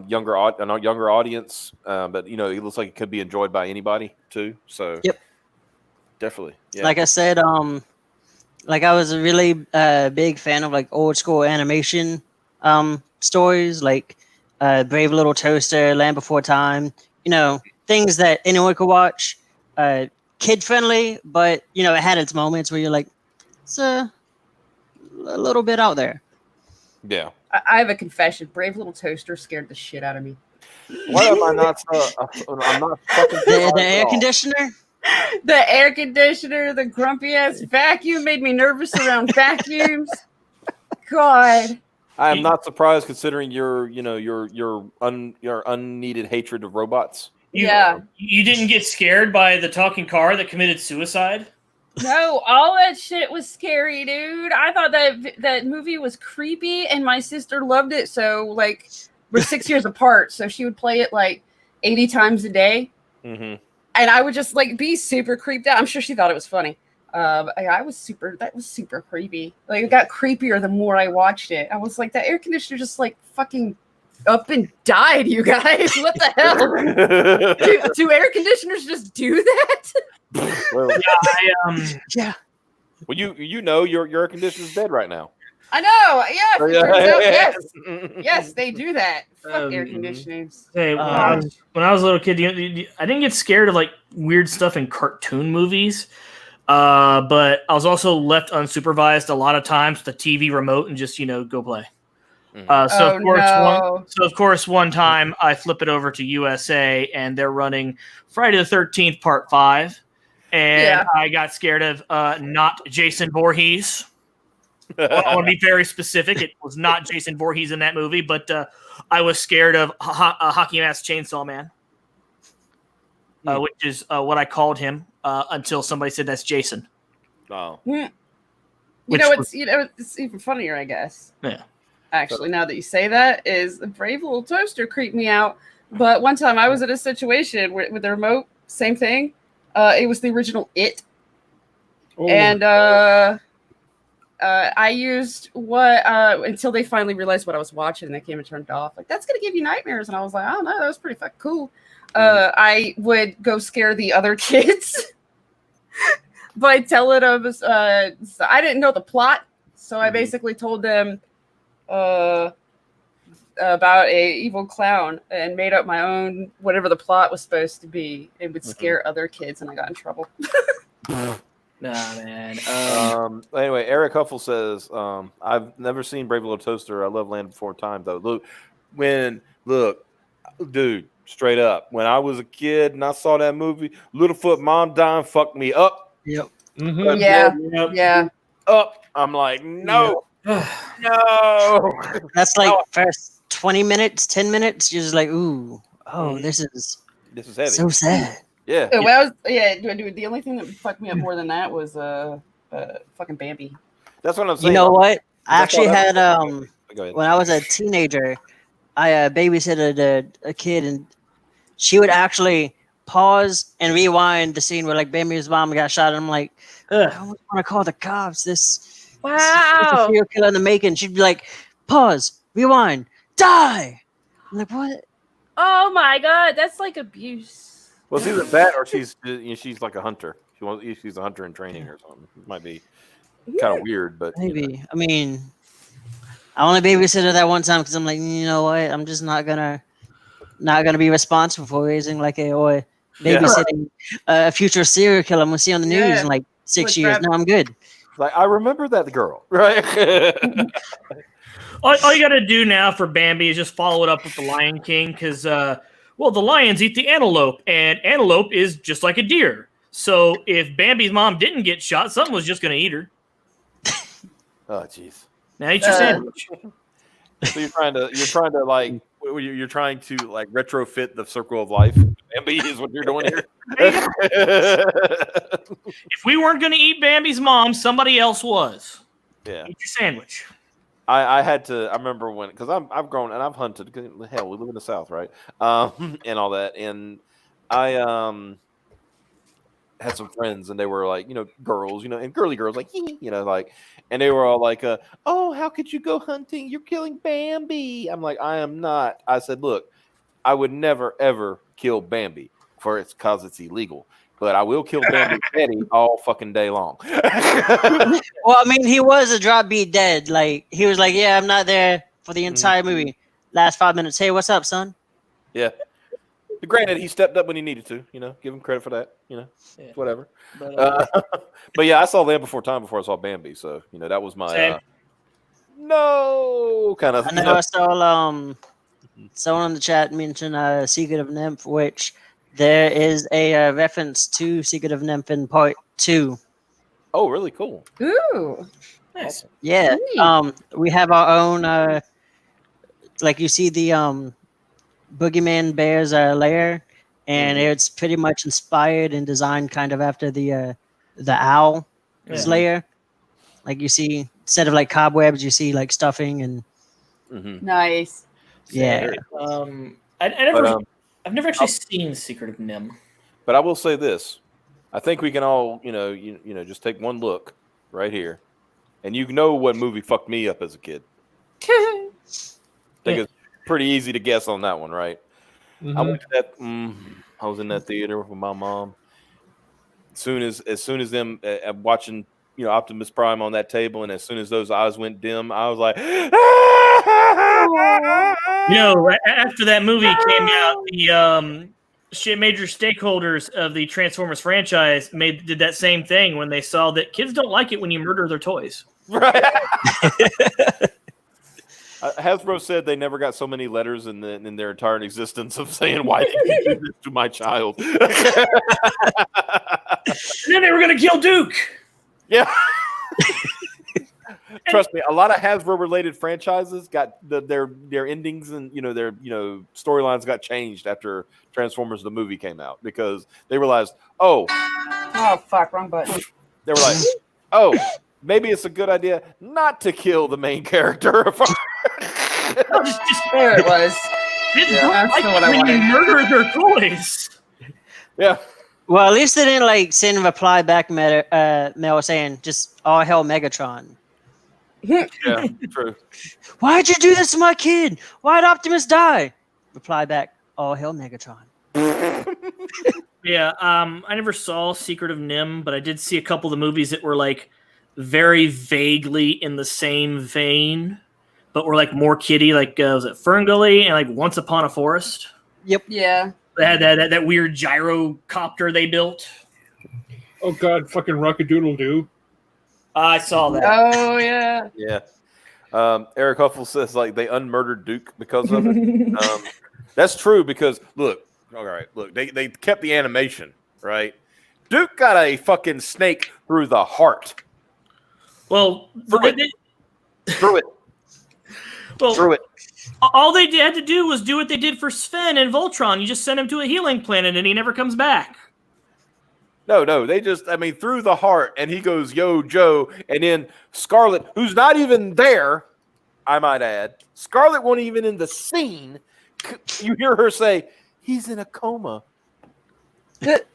younger audience, but it looks like it could be enjoyed by anybody too. So Yep. Definitely. Yeah. Like I said, like I was a really big fan of like old school animation stories, like Brave Little Toaster, Land Before Time. Things that anyone could watch. Kid friendly, but it had its moments where you're like, it's a little bit out there. Yeah. I have a confession. Brave Little Toaster scared the shit out of me. Why am I not? I'm not fucking. The air conditioner. The air conditioner, the grumpy ass vacuum made me nervous around vacuums. God. I am not surprised considering your unneeded hatred of robots. You didn't get scared by the talking car that committed suicide? No, all that shit was scary, dude. I thought that movie was creepy, and my sister loved it. So, like, we're 6 years apart, so she would play it like 80 times a day, and I would just like be super creeped out. I'm sure she thought it was funny. That was super creepy. Like, it got creepier the more I watched it. I was like, that air conditioner just like fucking up and died, you guys. What the hell? Do air conditioners just do that? Well, yeah. Well, your air conditioner's dead right now. I know. Yeah. Yeah. Yes, they do that. Fuck air conditioners. Hey, when I was a little kid, I didn't get scared of like weird stuff in cartoon movies, but I was also left unsupervised a lot of times with the TV remote and just go play. Of course, one time I flip it over to USA and they're running Friday the 13th Part 5, and I got scared of not Jason Voorhees. I want to be very specific. It was not Jason Voorhees in that movie, but I was scared of Hockey Mask Chainsaw Man, which is what I called him until somebody said that's Jason. Oh, it's even funnier, I guess. Yeah. Actually, now that you say that, is the Brave Little Toaster creeped me out. But one time I was in a situation with the remote, same thing. It was the original It. Oh. And I used until they finally realized what I was watching and they came and turned it off. Like, that's going to give you nightmares. And I was like, I don't know, that was pretty fucking cool. I would go scare the other kids by telling them, I didn't know the plot. So I basically told them, about a evil clown and made up my own whatever the plot was supposed to be. It would scare other kids, and I got in trouble. Nah, man. Anyway, Eric Huffle says, I've never seen Brave Little Toaster. I love Land Before Time, though. Look, dude, straight up. When I was a kid and I saw that movie, Littlefoot Mom Dying fucked me up. Yep. Yeah. Up. I'm like, no. No. That's like first 20 minutes, 10 minutes. You're just like, ooh, this is heavy. so sad. Yeah. Dude, the only thing that fucked me up more than that was fucking Bambi. That's what I'm saying. You know what? I That's all actually that- had Go ahead. when I was a teenager, I babysitted a kid, and she would actually pause and rewind the scene where like Bambi's mom got shot, and I'm like, I almost want to call the cops. This is a serial killer in the making. She'd be like, pause, rewind, die. I'm like, what? Oh my god, that's like abuse. Well, it's either that or she's like a hunter. She's a hunter in training or something. It might be kind of weird, but Maybe. I mean, I only babysitted that one time because I'm like, you know what? I'm just not gonna be responsible for raising like or babysitting a future serial killer I'm gonna see on the news in like 6 years. No, I'm good. Like I remember that girl, right? All you got to do now for Bambi is just follow it up with the Lion King because, the lions eat the antelope, and antelope is just like a deer. So if Bambi's mom didn't get shot, something was just going to eat her. Oh, jeez. Now eat your sandwich. So you're trying to like retrofit the circle of life. Bambi is what you're doing here. If we weren't going to eat Bambi's mom, somebody else was. Yeah. Eat your sandwich. I had to. I remember when, because I've grown and I've hunted. Cause hell, we live in the South, right? And all that. And I had some friends, and they were like, girls, and girly girls, like, like, and they were all like, oh, how could you go hunting? You're killing Bambi. I'm like, I am not. I said, look, I would never ever kill Bambi because it's illegal. But I will kill Bambi Betty all fucking day long. Well, I mean, he was a drop beat dead. Like, he was like, yeah, I'm not there for the entire movie. Last 5 minutes. Hey, what's up, son? Yeah. Granted, he stepped up when he needed to. Give him credit for that. Whatever. But yeah, I saw Land Before Time before I saw Bambi. So, that was my no kind of. I know I saw someone in the chat mention Secret of Nymph, which there is a reference to Secret of Nymph in part 2. Oh, really cool. Ooh. Nice. Yeah. We have our own like you see the Boogeyman Bear's lair, and it's pretty much inspired and designed kind of after the owl's lair. Like you see, instead of like cobwebs, you see like stuffing and Nice. yeah. I've never actually seen Secret of Nim. But I will say this: I think we can all, just take one look right here, and what movie fucked me up as a kid. I think it's pretty easy to guess on that one, right? I went to that. I was in that theater with my mom. As soon as them watching, Optimus Prime on that table, and as soon as those eyes went dim, I was like, right after that movie came out, the major stakeholders of the Transformers franchise did that same thing when they saw that kids don't like it when you murder their toys. Right. Hasbro said they never got so many letters in their entire existence of saying, "Why did you do this to my child?" And then they were going to kill Duke. Yeah. Trust me, a lot of Hasbro-related franchises got their endings and their storylines got changed after Transformers the movie came out because they realized, oh fuck, wrong button. They were like, oh, maybe it's a good idea not to kill the main character. There it was. That's what I wanted. Murder their toys. Yeah. Well, at least they didn't send a reply back mail saying just all hell Megatron. Yeah, true. Why'd you do this to my kid? Why'd Optimus die? Reply back, all hell Megatron. Yeah, I never saw Secret of Nim, but I did see a couple of the movies that were very vaguely in the same vein, but were more kiddie. Was it Ferngully and Once Upon a Forest? Yep. Yeah. They had that weird gyrocopter they built. Oh God, fucking Rockadoodle-Doo. I saw that. Oh yeah. Yeah. Eric Huffle says they unmurdered Duke because of it. That's true because look, they kept the animation, right? Duke got a fucking snake through the heart. Well, through it. All they had to do was do what they did for Sven and Voltron. You just send him to a healing planet, and he never comes back. No. They just, I mean, through the heart, and he goes, "Yo, Joe," and then Scarlett, who's not even there, I might add, Scarlett wasn't even in the scene. You hear her say, "He's in a coma." But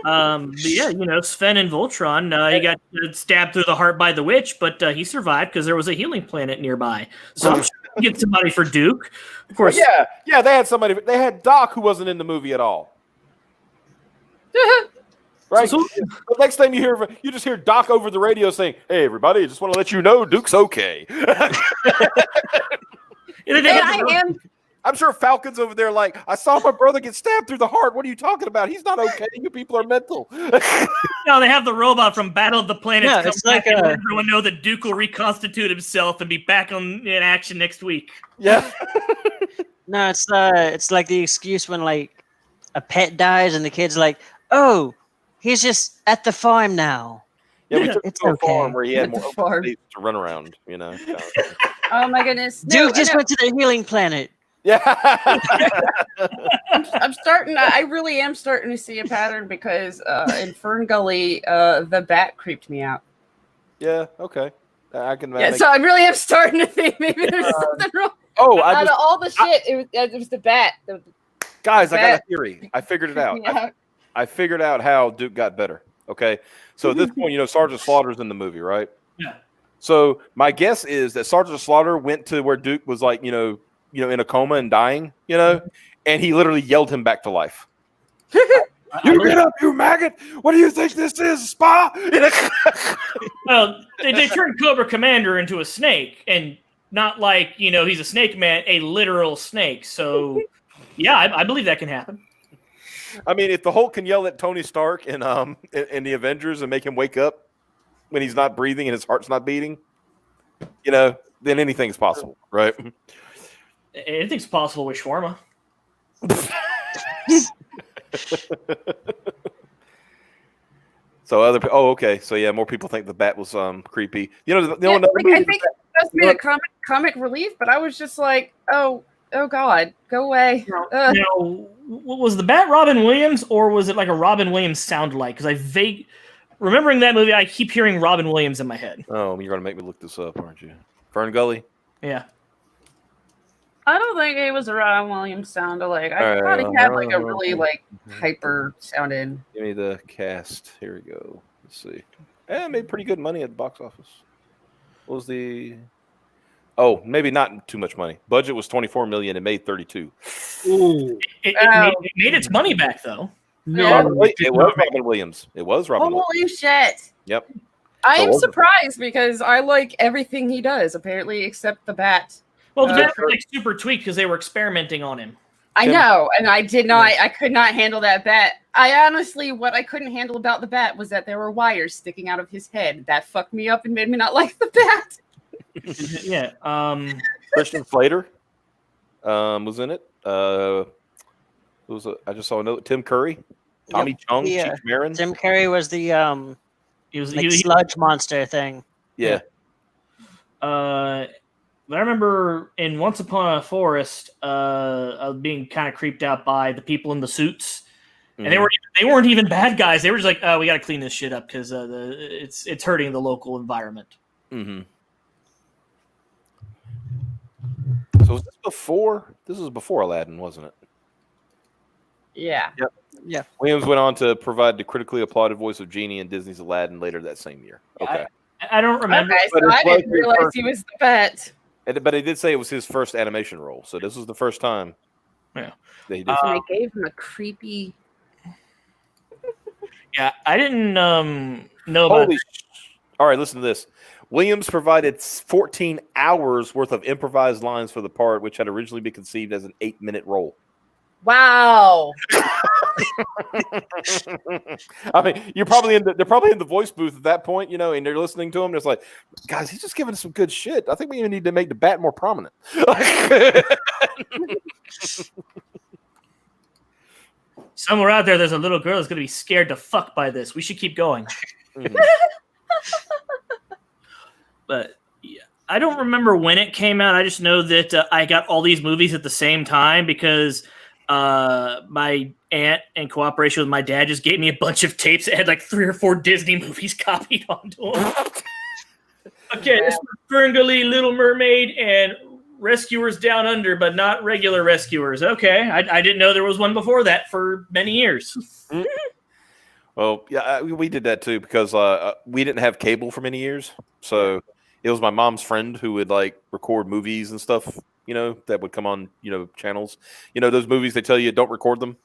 yeah, Sven and Voltron, he got stabbed through the heart by the witch, but he survived because there was a healing planet nearby. So I'm sure we get somebody for Duke. Of course. Yeah, they had somebody. They had Doc, who wasn't in the movie at all. Right. The next time you just hear Doc over the radio saying, "Hey, everybody, just want to let you know Duke's okay." I'm sure Falcon's over there like, "I saw my brother get stabbed through the heart. What are you talking about? He's not okay. You people are mental." No, they have the robot from Battle of the Planets. Yeah, it's like and let everyone know that Duke will reconstitute himself and be back in action next week. Yeah. No, it's like the excuse when like a pet dies and the kid's like, "Oh, he's just at the farm now." Yeah, we took him It's to a okay. farm where he had At the more open farm. space to run around. Oh my goodness! Duke just went to the healing planet. Yeah. I'm starting. I really am starting to see a pattern because in Fern Gully, the bat creeped me out. Yeah. Okay. I can. Yeah, so I really am starting to think maybe there's something wrong. Out of all the shit, it was the bat. Guys, I got a theory. I figured it out. Yeah. I figured out how Duke got better. Okay. So at this point, Sergeant Slaughter's in the movie, right? Yeah. So my guess is that Sergeant Slaughter went to where Duke was like, in a coma and dying, and he literally yelled him back to life. You get up, you maggot! What do you think this is, spa? Well, they turned Cobra Commander into a snake, and not like, he's a snake man, a literal snake. So, yeah, I believe that can happen. I mean, if the Hulk can yell at Tony Stark in the Avengers and make him wake up when he's not breathing and his heart's not beating, then anything's possible, right? Anything's possible with shawarma. So okay. So yeah, more people think the bat was creepy. I think it must be a comic relief, but I was just like, oh God, go away. Was the bat Robin Williams, or was it like a Robin Williams sound like? Because remembering that movie, I keep hearing Robin Williams in my head. Oh, you're gonna make me look this up, aren't you? Fern Gully. Yeah. I don't think it was a Robin Williams sound alike. I thought he had like a really hyper sounding. Give me the cast. Here we go. Let's see. Made pretty good money at the box office. What was the? Oh, maybe not too much money. Budget was $24 million. It made 32. Ooh. It made its money back though. No, it was Robin Williams. It was Robin Williams. Holy shit! Yep. I am surprised because I like everything he does, apparently, except the bat. Well, the bat was like super tweaked because they were experimenting on him. I know, and I did not. I could not handle that bat. What I couldn't handle about the bat was that there were wires sticking out of his head. That fucked me up and made me not like the bat. Yeah. Christian Slater was in it. I just saw a note. Tim Curry, Tommy Chung, Chief Marin. Tim Curry was the he was sludge monster thing. Yeah. I remember in Once Upon a Forest, being kind of creeped out by the people in the suits, and they weren't even bad guys. They were just like, "Oh, we got to clean this shit up because it's hurting the local environment." Mm-hmm. So was this before? This was before Aladdin, wasn't it? Yeah. Yep. Yeah. Williams went on to provide the critically applauded voice of Genie in Disney's Aladdin later that same year. Okay. I don't remember. Okay, so I didn't realize he was the bat. But he did say it was his first animation role, so this was the first time. Yeah. That he did. They gave him a creepy. Yeah, I didn't know about. All right, listen to this. Williams provided 14 hours worth of improvised lines for the part, which had originally been conceived as an 8-minute role. Wow. I mean, they're probably in the voice booth at that point, and they're listening to him. It's like, guys, he's just giving us some good shit. I think we even need to make the bat more prominent. Somewhere out there's a little girl that's going to be scared to fuck by this. We should keep going. Mm-hmm. But yeah, I don't remember when it came out. I just know that I got all these movies at the same time because my aunt, in cooperation with my dad, just gave me a bunch of tapes that had like 3 or 4 Disney movies copied onto them. Okay, this is Ferngully, Little Mermaid, and Rescuers Down Under, but not regular Rescuers. Okay, I didn't know there was one before that for many years. Well, yeah, we did that too because we didn't have cable for many years. So it was my mom's friend who would like record movies and stuff, you know, that would come on, you know, channels. You know, those movies they tell you don't record them.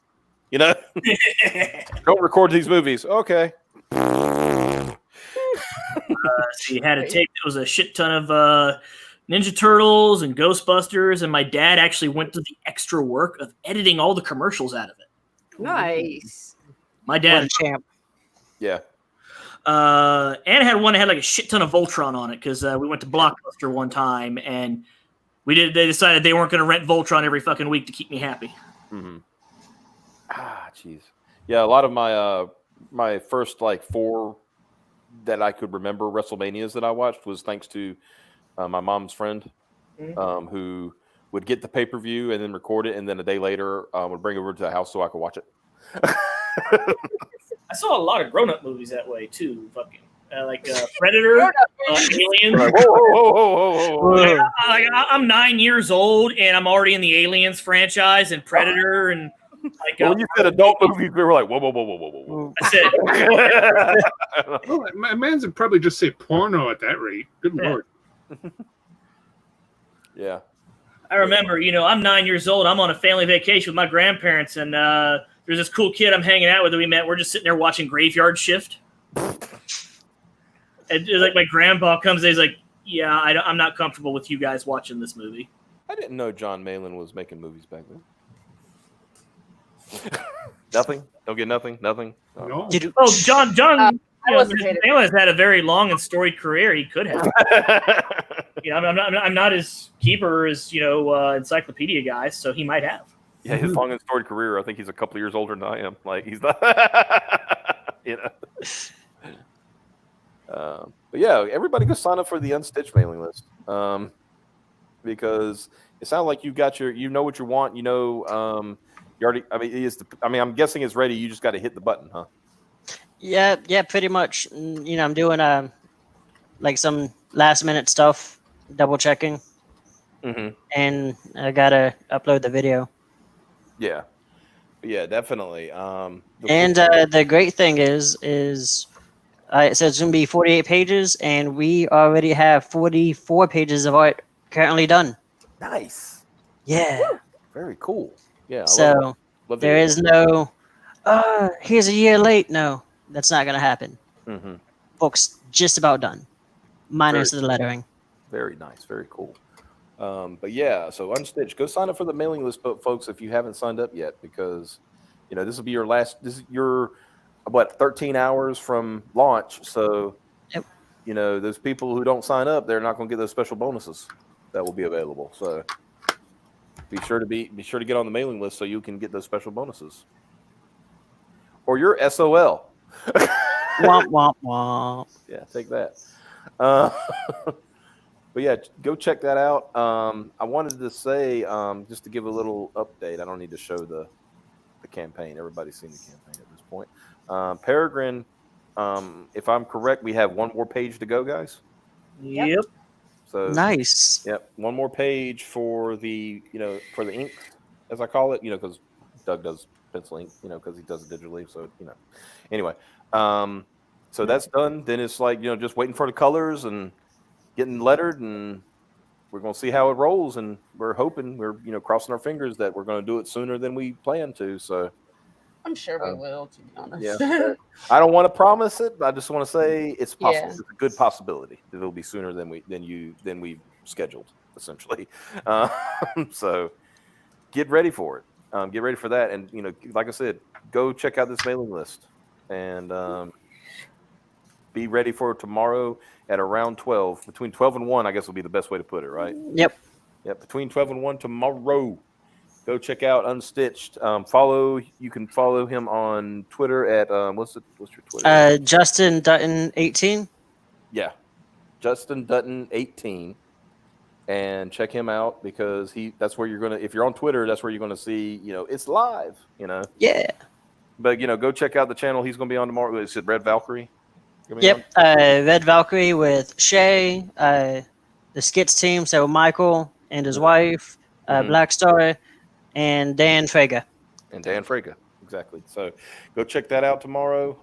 You know, don't record these movies. Okay. So you had a tape that was a shit ton of Ninja Turtles and Ghostbusters, and my dad actually went through the extra work of editing all the commercials out of it. Nice. My dad, What a champ. Yeah. and had one that had like a shit ton of Voltron on it because we went to Blockbuster one time and they decided they weren't going to rent Voltron every fucking week to keep me happy. Mm-hmm. Ah, jeez. Yeah, a lot of my my first like 4 that I could remember WrestleManias that I watched was thanks to my mom's friend, who would get the pay-per-view and then record it, and then a day later would bring it over to the house so I could watch it. I saw a lot of grown-up movies that way too. Fucking like Predator, Aliens. Like, whoa. I'm 9 years old and I'm already in the Aliens franchise and Predator and like. When you said adult movies, we were like, whoa. I said, Well, my man's would probably just say porno at that rate. Good lord. Yeah. I remember, you know, I'm 9 years old. I'm on a family vacation with my grandparents, and there's this cool kid I'm hanging out with that we met. We're just sitting there watching Graveyard Shift. And like my grandpa comes in, he's like, "Yeah, I'm not comfortable with you guys watching this movie." I didn't know John Malin was making movies back then. Nothing? Don't get nothing? Nothing? Oh. No. Oh, John, I you know, wasn't hating. Malin has had a very long and storied career. He could have. You know, I'm not as keeper as, you know, encyclopedia guys, so he might have. Yeah, his long and storied career. I think he's a couple of years older than I am. Like he's not, you know. But yeah, everybody go sign up for the Unstitched mailing list, because it sounds like you got you know what you want. You know, you already. I'm guessing it's ready. You just got to hit the button, huh? Yeah, pretty much. You know, I'm doing like some last minute stuff, double checking, and I gotta upload the video. Yeah, definitely. And the great thing is it says it's gonna be 48 pages, and we already have 44 pages of art currently done. Nice. Yeah. Very cool. Yeah. So there is no, here's a year late. No, that's not gonna happen. Book's just about done, minus the lettering. Very nice. Very cool. But yeah, so Unstitched, go sign up for the mailing list, folks, if you haven't signed up yet, because you know this will be your last. This is your 13 hours from launch. So you know those people who don't sign up, they're not going to get those special bonuses that will be available. So be sure to get on the mailing list so you can get those special bonuses, or your SOL. Womp womp womp. Yeah, take that. But yeah, go check that out. I wanted to say, just to give a little update, I don't need to show the campaign. Everybody's seen the campaign at this point. Peregrine, if I'm correct, we have one more page to go, guys. Yep. So Nice. Yep, one more page for the ink, as I call it. You know, because Doug does pencil ink. You know, because he does it digitally. So you know, anyway, so that's done. Then it's like just waiting for the colors and getting lettered, and we're going to see how it rolls, and we're crossing our fingers that we're going to do it sooner than we plan to. So I'm sure we will, to be honest. yeah, I don't want to promise it, but I just want to say it's possible. Yeah. It's a good possibility that it'll be sooner than we scheduled, essentially. So get ready for it. Get ready for that, and like I said, go check out this mailing list, and be ready for tomorrow at around 12. Between 12 and 1, I guess will be the best way to put it, right? Yep. Between 12 and 1 tomorrow. Go check out Unstitched. You can follow him on Twitter at what's your Twitter? Justin Dutton 18. Yeah. Justin Dutton 18. and check him out because that's where you're gonna. If you're on Twitter, that's where you're gonna see. It's live. Yeah. But go check out the channel. He's gonna be on tomorrow. Is it Red Valkyrie? Yep. Red Valkyrie with Shay, the skits team. So Michael and his wife, Black Star, and Dan Frega. And Dan Frega. Exactly. So go check that out tomorrow.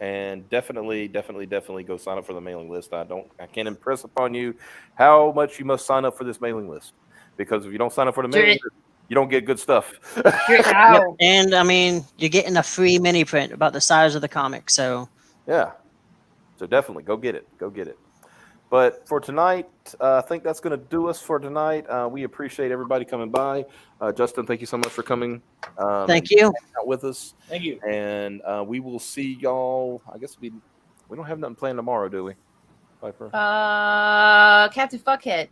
And definitely go sign up for the mailing list. I can't impress upon you how much you must sign up for this mailing list, because if you don't sign up for the mailing list, you don't get good stuff. Yep. And I mean, you're getting a free mini print about the size of the comic. So yeah. So definitely go get it. But for tonight, I think that's going to do us for tonight. We appreciate everybody coming by. Justin, thank you so much for coming. Thank you. Out with us. Thank you. And we will see y'all. I guess we don't have nothing planned tomorrow, do we, Piper? Captain Fuckhead.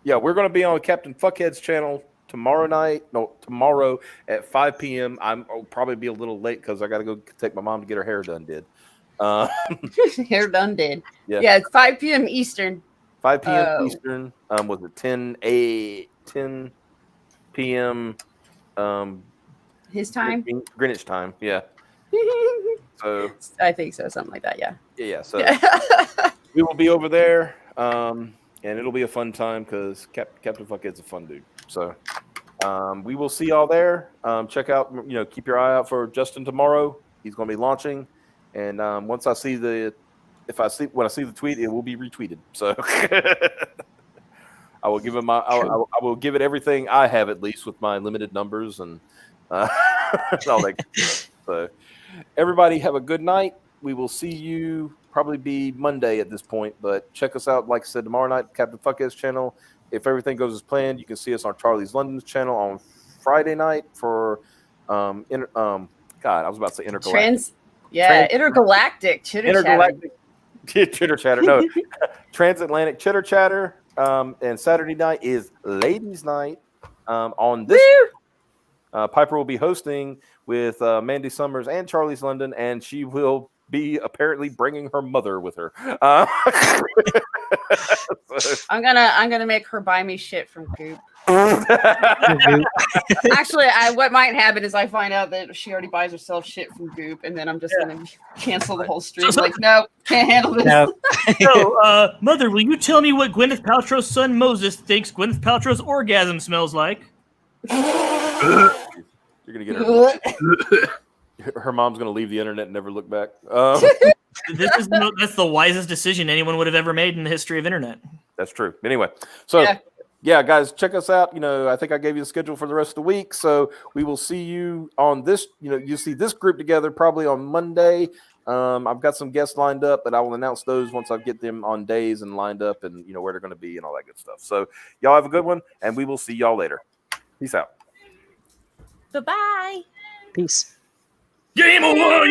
Yeah, we're going to be on Captain Fuckhead's channel tomorrow at 5 p.m. I'll probably be a little late because I got to go take my mom to get her hair done. Hair done did. Yeah. Yeah, it's 5 p.m. Eastern. 5 p.m. Eastern. Was it 10 p.m. His time? Greenwich time. Yeah. So I think so, something like that. Yeah. Yeah. So we will be over there, and it'll be a fun time because Captain Fuckhead's a fun dude. So we will see y'all there. Check out, keep your eye out for Justin tomorrow. He's going to be launching. And once I see when I see the tweet, it will be retweeted. So I will give him I will give it everything I have, at least with my limited numbers and all that. So everybody have a good night. We will see you probably be Monday at this point, but check us out. Like I said, tomorrow night, Captain Fuckhead's channel. If everything goes as planned, you can see us on Charlie's London's channel on Friday night for I was about to say intergalactic. Intergalactic chitter chatter. No, transatlantic chitter chatter. And Saturday night is ladies' night. On this, Piper will be hosting with Mandy Summers and Charlie's London, and she will be apparently bringing her mother with her. I'm gonna make her buy me shit from Goop. Actually, what might happen is I find out that she already buys herself shit from Goop, and then I'm just gonna cancel the whole stream. Like, no, can't handle this. No. So, Mother, will you tell me what Gwyneth Paltrow's son Moses thinks Gwyneth Paltrow's orgasm smells like? You're gonna get her. Her mom's gonna leave the internet and never look back. That's the wisest decision anyone would have ever made in the history of internet. That's true. Anyway, so yeah, guys, check us out. I think I gave you the schedule for the rest of the week, so we will see you on this. You see this group together probably on Monday. I've got some guests lined up, but I will announce those once I get them on days and lined up, and where they're going to be and all that good stuff. So y'all have a good one, and we will see y'all later. Peace out. Bye-bye. Peace. Game over, yeah.